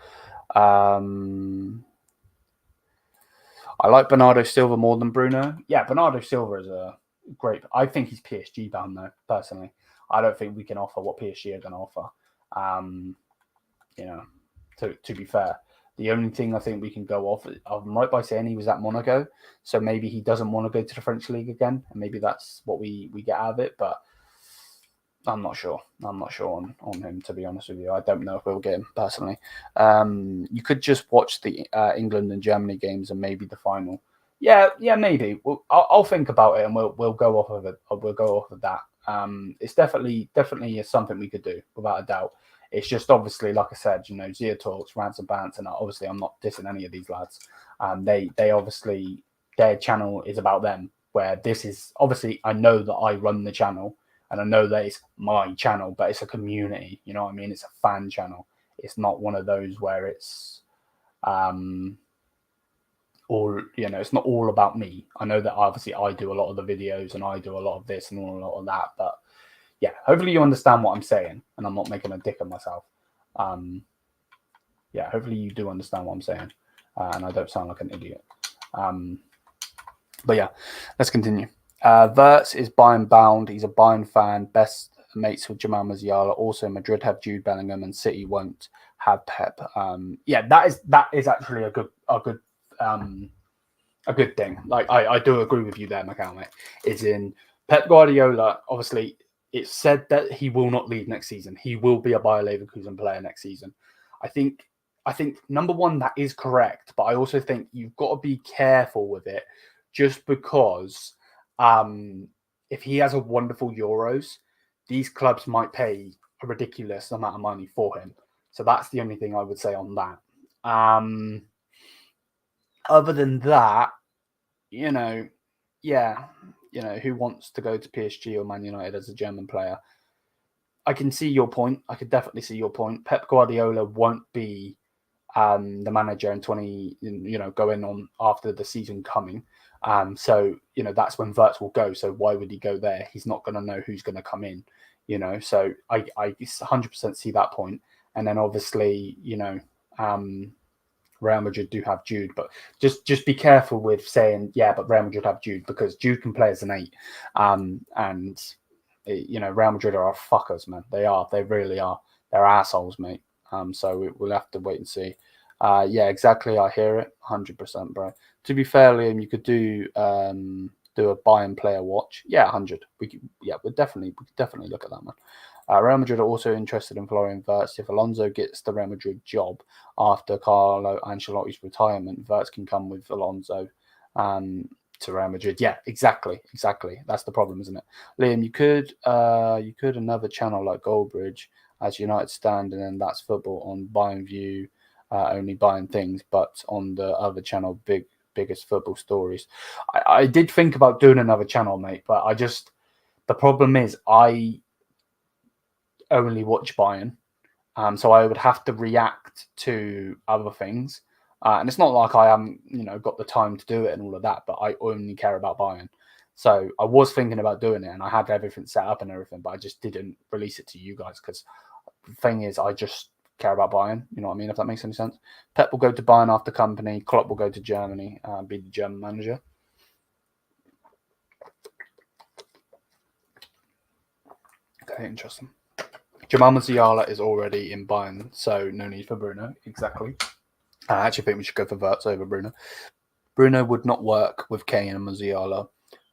S1: I like Bernardo Silva more than Bruno. Yeah, Bernardo Silva is a great. I think he's PSG bound though. Personally, I don't think we can offer what PSG are going to offer. To be fair, the only thing I think we can go off, I'm right by saying he was at Monaco, so maybe he doesn't want to go to the French league again, and maybe that's what we get out of it. But I'm not sure. I'm not sure on him, to be honest with you. I don't know if we'll get him personally. You could just watch the England and Germany games and maybe the final. Yeah, maybe. I'll think about it and we'll go off of it. We'll go off of that. It's definitely something we could do without a doubt. It's just obviously, like I said, Zia talks, rants and bants, and obviously I'm not dissing any of these lads. They obviously, their channel is about them. Where this is obviously, I know that I run the channel. And I know that it's my channel, but it's a community. You know what I mean? It's a fan channel. It's not one of those where it's it's not all about me. I know that obviously I do a lot of the videos and I do a lot of this and a lot of that. But yeah, hopefully you understand what I'm saying and I'm not making a dick of myself. Hopefully you do understand what I'm saying and I don't sound like an idiot. But yeah, let's continue. Wirtz is Bayern bound. He's a Bayern fan. Best mates with Jamal Musiala. Also, Madrid have Jude Bellingham, and City won't have Pep. That is actually a good thing. Like I do agree with you there, Macau, mate. It's in Pep Guardiola. Obviously, it's said that he will not leave next season. He will be a Bayer Leverkusen player next season. I think number one, that is correct, but I also think you've got to be careful with it, just because. If he has a wonderful Euros, these clubs might pay a ridiculous amount of money for him. So that's the only thing I would say on that. Other than that, who wants to go to PSG or Man United as a German player? I can see your point. I could definitely see your point. Pep Guardiola won't be the manager in going on after the season coming. So that's when Wirtz will go. So why would he go there? He's not going to know who's going to come in. So I 100% see that point. And then obviously Real Madrid do have Jude, but just be careful with saying but Real Madrid have Jude, because Jude can play as an 8. And Real Madrid are fuckers, man. They really are. They're assholes, mate. So we'll have to wait and see. Exactly. I hear it, 100%, bro. To be fair, Liam, you could do a Bayern player watch. 100. We could definitely look at that, man. Real Madrid are also interested in Florian Wirtz. If Alonso gets the Real Madrid job after Carlo Ancelotti's retirement, Wirtz can come with Alonso to Real Madrid. Yeah, exactly. That's the problem, isn't it? Liam, you could another channel like Goldbridge as United stand, and then that's football on Bayern View, only Bayern things, but on the other channel, biggest football stories. I did think about doing another channel, mate, but the problem is I only watch Bayern, so I would have to react to other things, and it's not like I haven't got the time to do it and all of that, but I only care about Bayern. So I was thinking about doing it, and I had everything set up and everything, but I just didn't release it to you guys because the thing is, I just care about Bayern. You know what I mean? If that makes any sense. Pep will go to Bayern after Kompany. Klopp will go to Germany, be the German manager. Okay, interesting. Jamal Musiala is already in Bayern, so no need for Bruno. Exactly. I actually think we should go for Wirtz over Bruno. Bruno would not work with Kane and Musiala.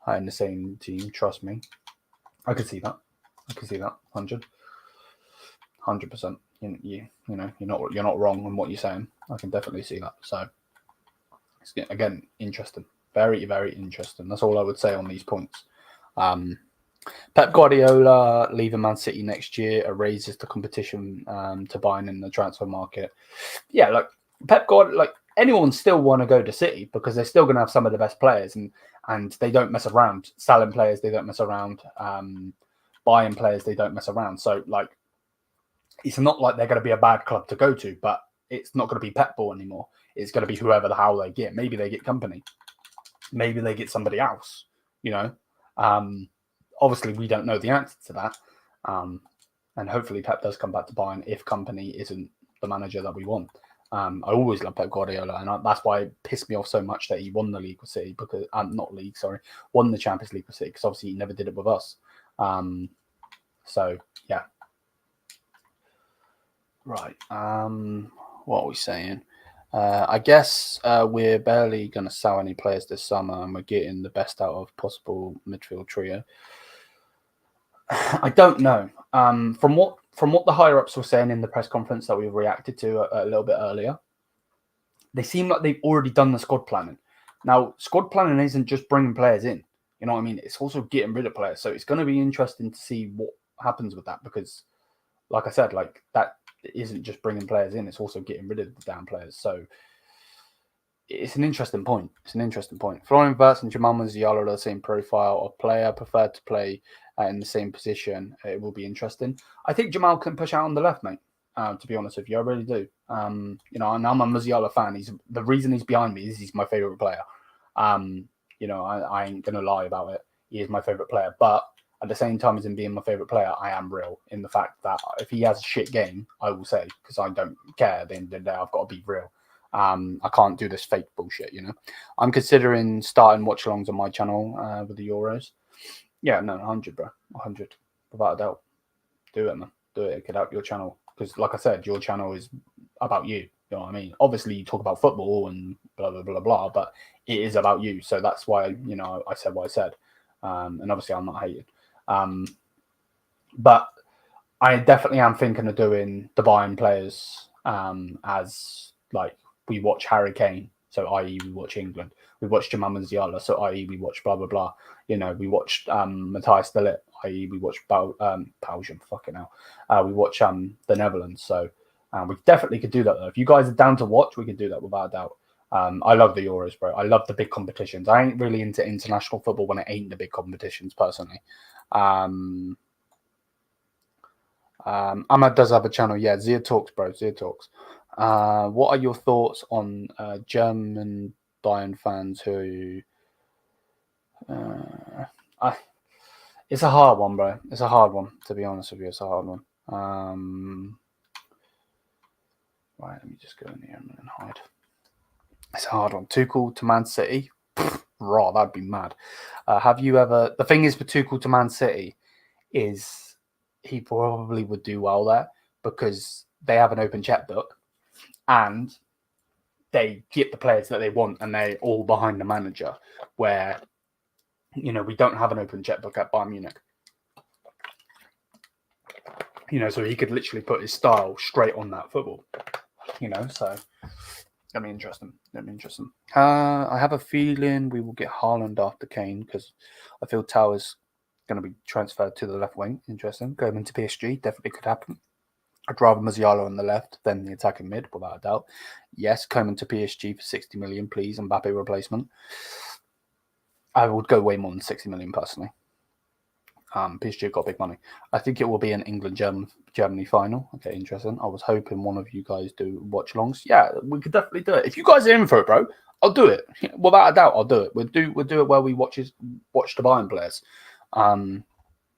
S1: in the same team. Trust me, I could see that. 100%. You know, you're not wrong on what you're saying. I can definitely see that. So it's, again, interesting. Very, very interesting. That's all I would say on these points. Pep Guardiola leaving Man City next year raises the competition to Bayern in the transfer market. Yeah, like Pep Guardiola, like anyone still want to go to City because they're still going to have some of the best players, and they don't mess around. Selling players, they don't mess around. Buying players, they don't mess around. So like, it's not like they're going to be a bad club to go to, but it's not going to be Pep ball anymore. It's going to be whoever the hell they get. Maybe they get Kompany. Maybe they get somebody else. You know. Obviously, we don't know the answer to that. And hopefully Pep does come back to Bayern if Kompany isn't the manager that we want. I always love Pep Guardiola, and that's why it pissed me off so much that he won the league with City, because won the Champions League with City, because obviously he never did it with us. So, yeah. Right. What are we saying? I guess we're barely going to sell any players this summer, and we're getting the best out of possible midfield trio. I don't know. From what the higher ups were saying in the press conference that we reacted to a little bit earlier, they seem like they've already done the squad planning. Now, squad planning isn't just bringing players in. You know what I mean? It's also getting rid of players. So it's going to be interesting to see what happens with that, because, like I said, like that isn't just bringing players in; it's also getting rid of the damn players. So it's an interesting point. Florian Wirtz and Jamal Musiala are the same profile of player, preferred to play in the same position. It will be interesting. I think Jamal can push out on the left, mate. To be honest with you, I really do. You know, and I'm a Musiala fan. The reason he's behind me is he's my favorite player. You know, I ain't gonna lie about it. He is my favorite player, but at the same time as him being my favorite player, I am real in the fact that if he has a shit game, I will say, because I don't care. At the end of the day, I've got to be real. I can't do this fake bullshit, you know. I'm considering starting watch-alongs on my channel with the Euros. Yeah, no, 100, bro. 100, without a doubt. Do it, man. Do it. Get out your channel. Because, like I said, your channel is about you. You know what I mean? Obviously, you talk about football and blah, blah, blah, blah, but it is about you. So that's why, you know, I said what I said. And obviously, I'm not hating. But I definitely am thinking of doing the Bayern players as, like, we watch Harry Kane, so i.e. we watch England. We watch Jamal Musiala, so i.e. we watch blah, blah, blah. You know, we watched Matthias de Ligt, i.e. we watch Belgium, fucking hell. We watch the Netherlands, so we definitely could do that, though. If you guys are down to watch, we could do that without a doubt. I love the Euros, bro. I love the big competitions. I ain't really into international football when it ain't the big competitions, personally. Ahmad does have a channel. Yeah, Zia Talks, bro. Zia Talks. What are your thoughts on German Bayern fans who... it's a hard one, bro. It's a hard one, to be honest with you. It's a hard one. Right, let me just go in here and hide. It's a hard one. Tuchel to Man City? Raw, that'd be mad. Have you ever... The thing is with Tuchel to Man City is he probably would do well there because they have an open checkbook and they get the players that they want and they're all behind the manager, where, you know, we don't have an open checkbook at Bayern Munich. You know, so he could literally put his style straight on that football. You know, so that'd be interesting. I have a feeling we will get Haaland after Kane because I feel Towers going to be transferred to the left wing. Interesting. Going into PSG definitely could happen. I'd rather Musiala on the left than the attacking mid, without a doubt. Yes, coming to PSG for 60 million, please. Mbappe replacement. I would go way more than 60 million personally. PSG got big money. I think it will be an England-Germany final. Okay, interesting. I was hoping one of you guys do watch-alongs. Yeah, we could definitely do it. If you guys are in for it, bro, I'll do it. Without a doubt, I'll do it. We'll do it where we watch the Bayern players.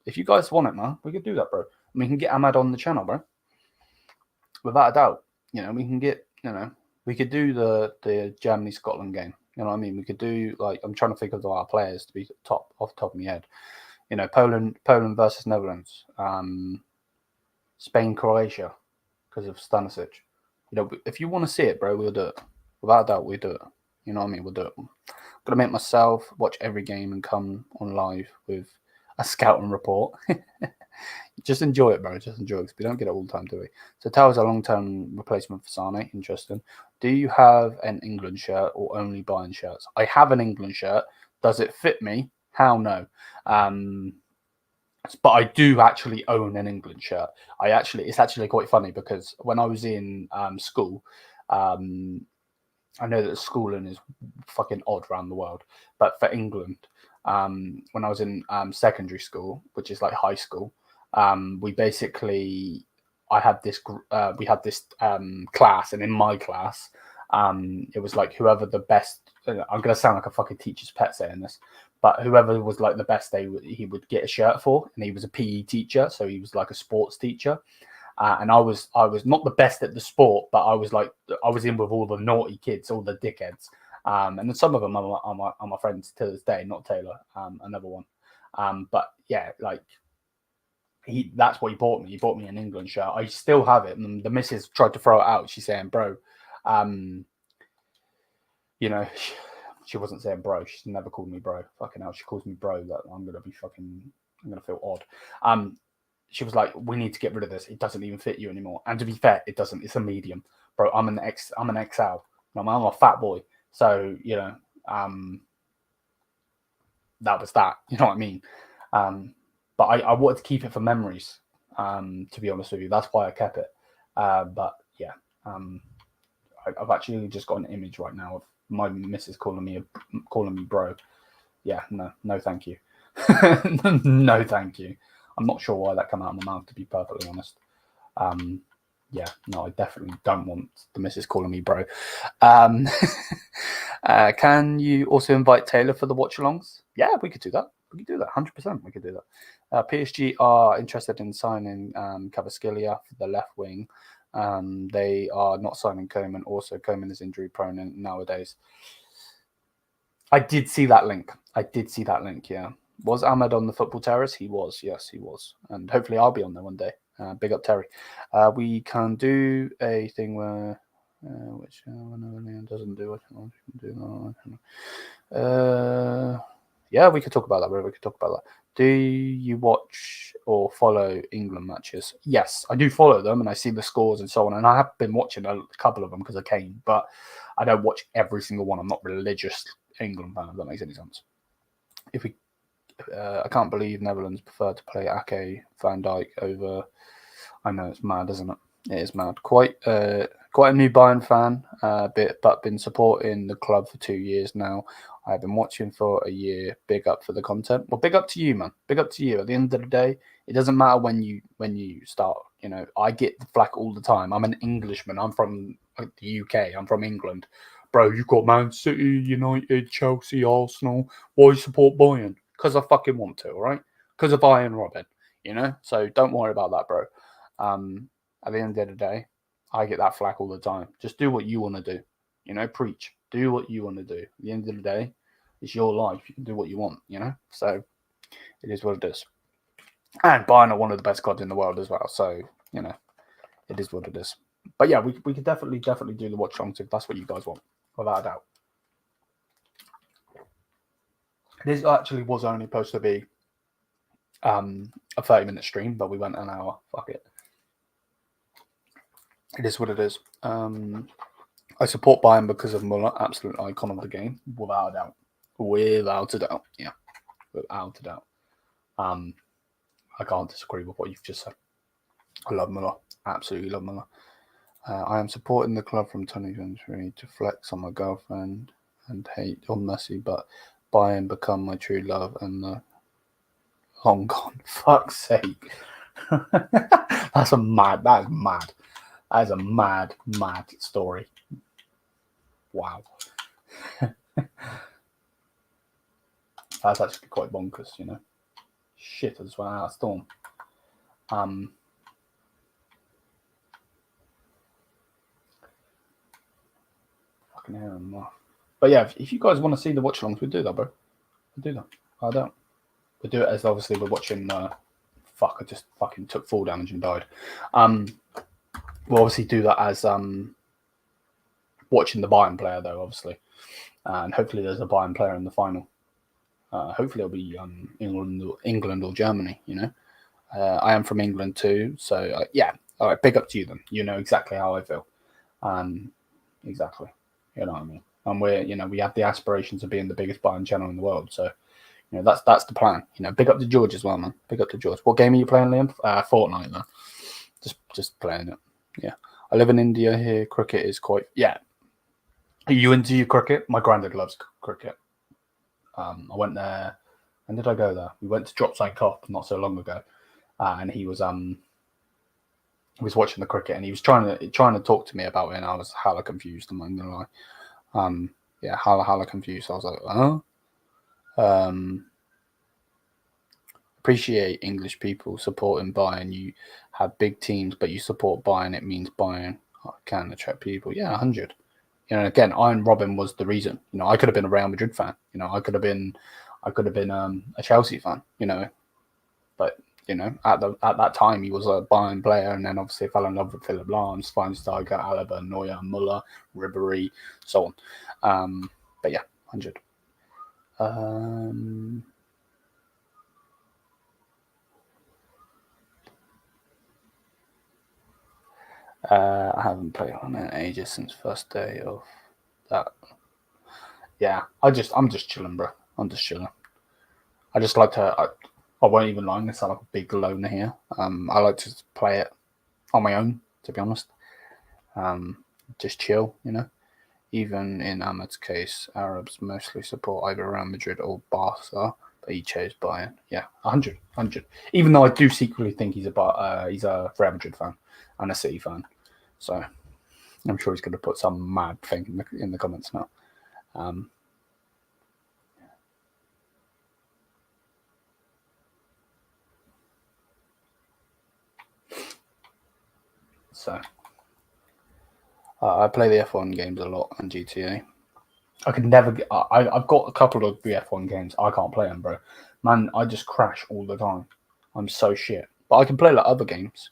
S1: If you guys want it, man, we could do that, bro. We can get Ahmad on the channel, bro. Without a doubt. You know, we can get, you know, we could do the Germany-Scotland game. You know what I mean? We could do, like, I'm trying to think of our players to be off the top of my head. You know, Poland versus Netherlands, Spain, Croatia, because of Stanisic. You know, if you want to see it, bro, we'll do it. Without a doubt, we'll do it. You know what I mean? We'll do it. Gonna make myself watch every game and come on live with a scouting report. Just enjoy it, bro. Just enjoy it, because we don't get it all the time, do we? So Tao's a long-term replacement for Sane. Interesting. Do you have an England shirt or only Bayern shirts? I have an England shirt. Does it fit me? Hell no. But I do actually own an England shirt. It's actually quite funny, because when I was in school, I know that schooling is fucking odd around the world, but for England, when I was in secondary school, which is like high school, we basically, we had this class, and in my class, it was like whoever the best. I'm gonna sound like a fucking teacher's pet saying this, but whoever was like the best, he would get a shirt for, and he was a PE teacher, so he was like a sports teacher. And I was not the best at the sport, but I was in with all the naughty kids, all the dickheads. And then some of them are my friends to this day, not Taylor, another one. But yeah, like that's what he bought me. He bought me an England shirt. I still have it. And the missus tried to throw it out. She's saying, bro, you know, she wasn't saying bro. She's never called me bro. Fucking hell, she calls me bro. That I'm gonna feel odd. She was like, we need to get rid of this. It doesn't even fit you anymore. And to be fair, it doesn't. It's a medium, bro. I'm an XL. I'm a fat boy. So, you know, that was that. You know what I mean? But I wanted to keep it for memories. To be honest with you, that's why I kept it. But yeah, I've actually just got an image right now of my missus calling me bro. Yeah, no, thank you. No, thank you. I'm not sure why that came out of my mouth, to be perfectly honest. Yeah, no, I definitely don't want the missus calling me bro. Can you also invite Taylor for the watch-alongs? Yeah, we could do that. 100%. We could do that. PSG are interested in signing Cavaskhelia for the left wing. They are not signing Koeman. Also, Koeman is injury-prone nowadays. I did see that link. Yeah. Was Ahmed on the football terrace? He was. Yes, he was. And hopefully I'll be on there one day. Big up, Terry. We can do a thing where which one doesn't do it. Yeah, we could talk about that. Do you watch or follow England matches? Yes, I do follow them, and I see the scores and so on. And I have been watching a couple of them because I came, but I don't watch every single one. I'm not religious England fan, if that makes any sense. I can't believe Netherlands prefer to play Ake Van Dijk over. I know, it's mad, isn't it? It is mad. Quite a new Bayern fan, but been supporting the club for 2 years now. I've been watching for a year. Big up for the content. Well, big up to you, man. Big up to you. At the end of the day, it doesn't matter when you start. You know, I get the flack all the time. I'm an Englishman. I'm from the UK. I'm from England. Bro, you got Man City, United, Chelsea, Arsenal. Why you support Bayern? Because I fucking want to, all right? Because of Bayern Robin, So don't worry about that, bro. At the end of the day, I get that flack all the time. Just do what you want to do. Preach. Do what you want to do. At the end of the day, it's your life. You can do what you want, So it is what it is. And Bayern are one of the best clubs in the world as well. So, it is what it is. But yeah, we could definitely do the watch-alongs if that's what you guys want, without a doubt. This actually was only supposed to be a 30-minute stream, but we went an hour. Fuck it. It is what it is. I support Bayern because of Muller, absolute icon of the game, without a doubt. Yeah, without a doubt. I can't disagree with what you've just said. I love Muller, absolutely love Muller. I am supporting the club from 2023 to flex on my girlfriend and hate on Messi, but Bayern become my true love and the long gone. Fuck's sake. That is mad. That is a mad story. Wow. That's actually quite bonkers, Shit, I just went out of storm. Fucking hell, I'm off. But yeah, if you guys want to see the watch-alongs, we'll do that, bro. We'll do that. I don't. We'll do it as obviously we're watching. I just fucking took full damage and died. We'll obviously do that as watching the Bayern player, though, obviously. And hopefully there's a Bayern player in the final. Hopefully it'll be England or Germany. I am from England too, so yeah. All right, big up to you then. You know exactly how I feel. Exactly. You know what I mean. And we have the aspirations of being the biggest Bayern channel in the world. So that's the plan. Big up to George as well, man. Big up to George. What game are you playing, Liam? Fortnite, though. Just playing it. Yeah. I live in India here. Cricket is quite. Yeah. Are you into your cricket? My granddad loves cricket. I went there. When did I go there? We went to Dropside Cop not so long ago, and he was watching the cricket, and he was trying to talk to me about it, and I was hella confused. I'm not gonna lie. Yeah, hella confused. I was like, appreciate English people supporting Bayern. You have big teams, but you support Bayern. It means Bayern can attract people. Yeah, 100. Again, Iron Robin was the reason. I could have been a Real Madrid fan. I could have been a Chelsea fan. But at that time he was a Bayern player, and then obviously fell in love with Philipp Lahm, Schweinsteiger, Alaba, Neuer, Muller, Ribéry, so on. But yeah, 100. I haven't played on it in ages since first day of that. Yeah, I'm just chilling, bro. I'm just chilling. I just like to. I won't even lie. I sound like a big loner here. I like to play it on my own, to be honest. Just chill, Even in Ahmed's case, Arabs mostly support either Real Madrid or Barca, but he chose Bayern. Yeah, 100. Even though I do secretly think he's a Real Madrid fan and a City fan. So I'm sure he's going to put some mad thing in the comments now. So I play the F1 games a lot on GTA. I could never get. I've got a couple of the F1 games. I can't play them, bro. Man, I just crash all the time. I'm so shit. But I can play like other games.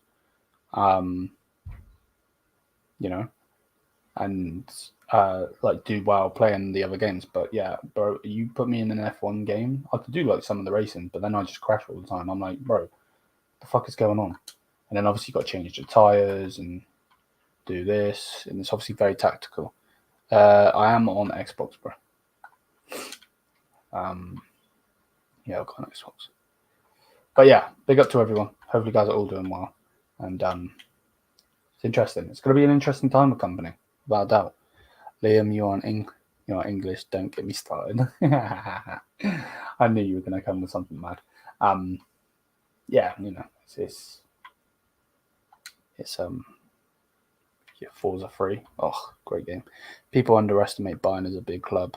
S1: And like do well playing the other games. But yeah, bro, you put me in an F1 game, I could do like some of the racing, but then I just crash all the time. I'm like, bro, the fuck is going on? And then obviously you got to change the tires and do this, and it's obviously very tactical. I am on Xbox, bro. Yeah, I've got an Xbox. But yeah, big up to everyone. Hopefully you guys are all doing well. And it's interesting. It's going to be an interesting time of company, without a doubt. Liam, you're English. Don't get me started. I knew you were going to come with something mad. Yeah, it's yeah, Forza 3. Oh, great game. People underestimate Bayern as a big club.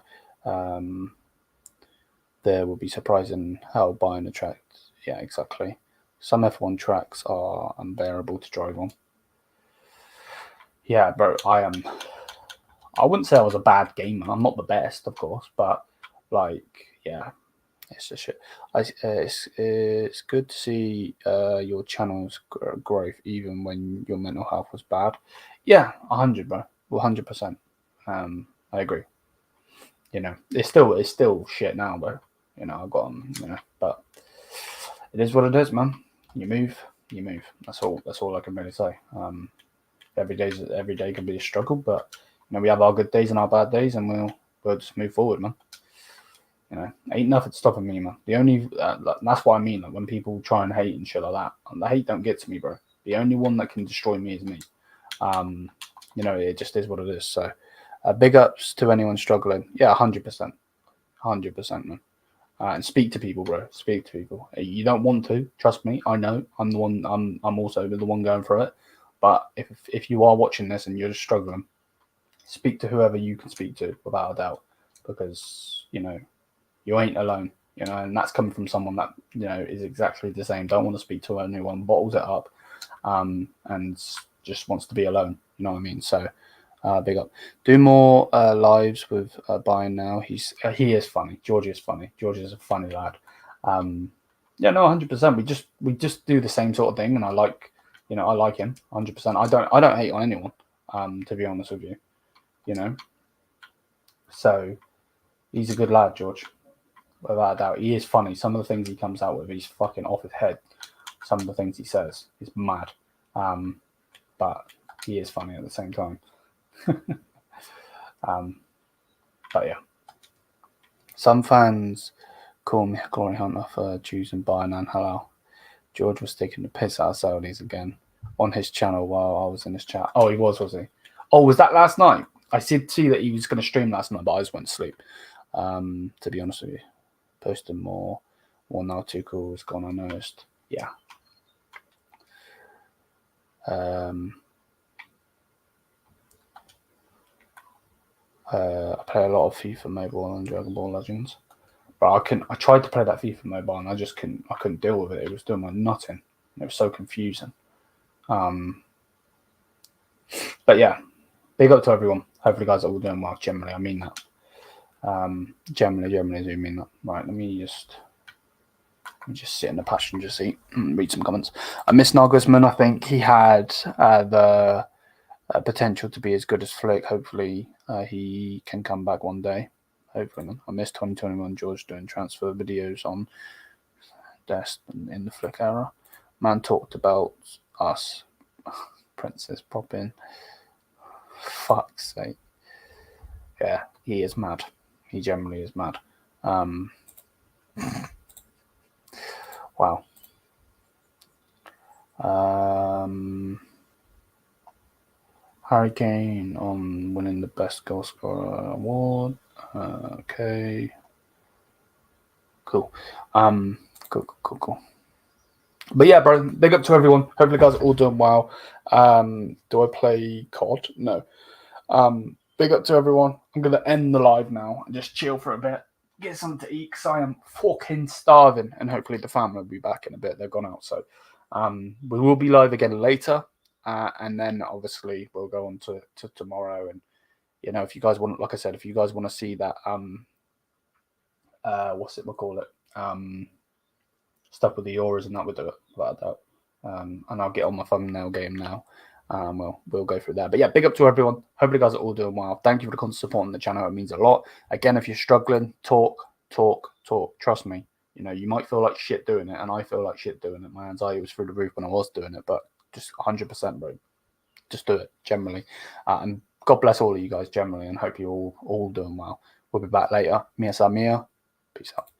S1: There will be surprising how Bayern attracts. Yeah, exactly. Some F1 tracks are unbearable to drive on. Yeah, bro, I wouldn't say I was a bad gamer. I'm not the best, of course, but yeah, it's just shit. It's good to see your channel's growth, even when your mental health was bad. Yeah, 100, bro. 100%. I agree. It's still shit now, bro. I've got but it is what it is, man. You move. That's all I can really say. Every day can be a struggle, but we have our good days and our bad days, and we'll just move forward, man. Ain't nothing stopping me, man. The only that's what I mean. Like when people try and hate and shit like that, the hate don't get to me, bro. The only one that can destroy me is me. It just is what it is. So, big ups to anyone struggling. Yeah, 100%, man. And speak to people, bro. Speak to people. You don't want to, trust me. I know. I'm the one. I'm also the one going through it. But if you are watching this and you're just struggling, speak to whoever you can speak to, without a doubt, because you ain't alone. And that's coming from someone that is exactly the same. Don't want to speak to anyone, bottles it up, and just wants to be alone. You know what I mean? So, big up. Do more lives with Bayern now. He is funny. George is funny. George is a funny lad. Yeah, no, 100%. We just do the same sort of thing, and I like him 100%. I don't hate on anyone. To be honest with you, So he's a good lad, George. Without a doubt. He is funny. Some of the things he comes out with, he's fucking off his head. Some of the things he says, he's mad. But he is funny at the same time. But yeah. Some fans call me a glory hunter for choosing Bayern and Halal. George was taking the piss out of Saudis again on his channel while I was in his chat. Oh, he was he? Oh, was that last night? I did see that he was going to stream last night, but I just went to sleep. To be honest with you. Posting more now Tuchel has gone unnoticed. Yeah. I play a lot of FIFA Mobile and Dragon Ball Legends, but I tried to play that FIFA Mobile and I couldn't deal with it. It was doing my nutting. It was so confusing. But yeah, big up to everyone. Hopefully, guys are all doing well. Generally, I mean that. Generally do mean that. Right, let me just sit in the passenger seat and read some comments. I miss Nagelsmann. I think he had the potential to be as good as Flick. Hopefully, he can come back one day. Hopefully, man. I miss 2021 George doing transfer videos on Dest in the Flick era. Man talked about us. Princess pop in. Fuck's sake. Yeah, he is mad. He generally is mad. Wow. Harry Kane on winning the best goal scorer award. Okay. Cool. Cool. But yeah, bro, big up to everyone. Hopefully, guys are all doing well. Do I play COD? No. Big up to everyone. I'm going to end the live now and just chill for a bit. Get something to eat because I am fucking starving. And hopefully the family will be back in a bit. They've gone out. So we will be live again later. And then obviously we'll go on to tomorrow. And, you know, if you guys want, like I said, if you guys want to see that, stuff with the Euros and that, we'll do it without a doubt. And I'll get on my thumbnail game now. We'll go through that. But yeah, big up to everyone. Hopefully, you guys are all doing well. Thank you for the constant support on the channel. It means a lot. Again, if you're struggling, talk. Trust me. You know, you might feel like shit doing it, and I feel like shit doing it. My anxiety was through the roof when I was doing it, but just 100%, bro. Just do it, generally. And God bless all of you guys, generally, and hope you're all doing well. We'll be back later. Mia sa mia. Peace out.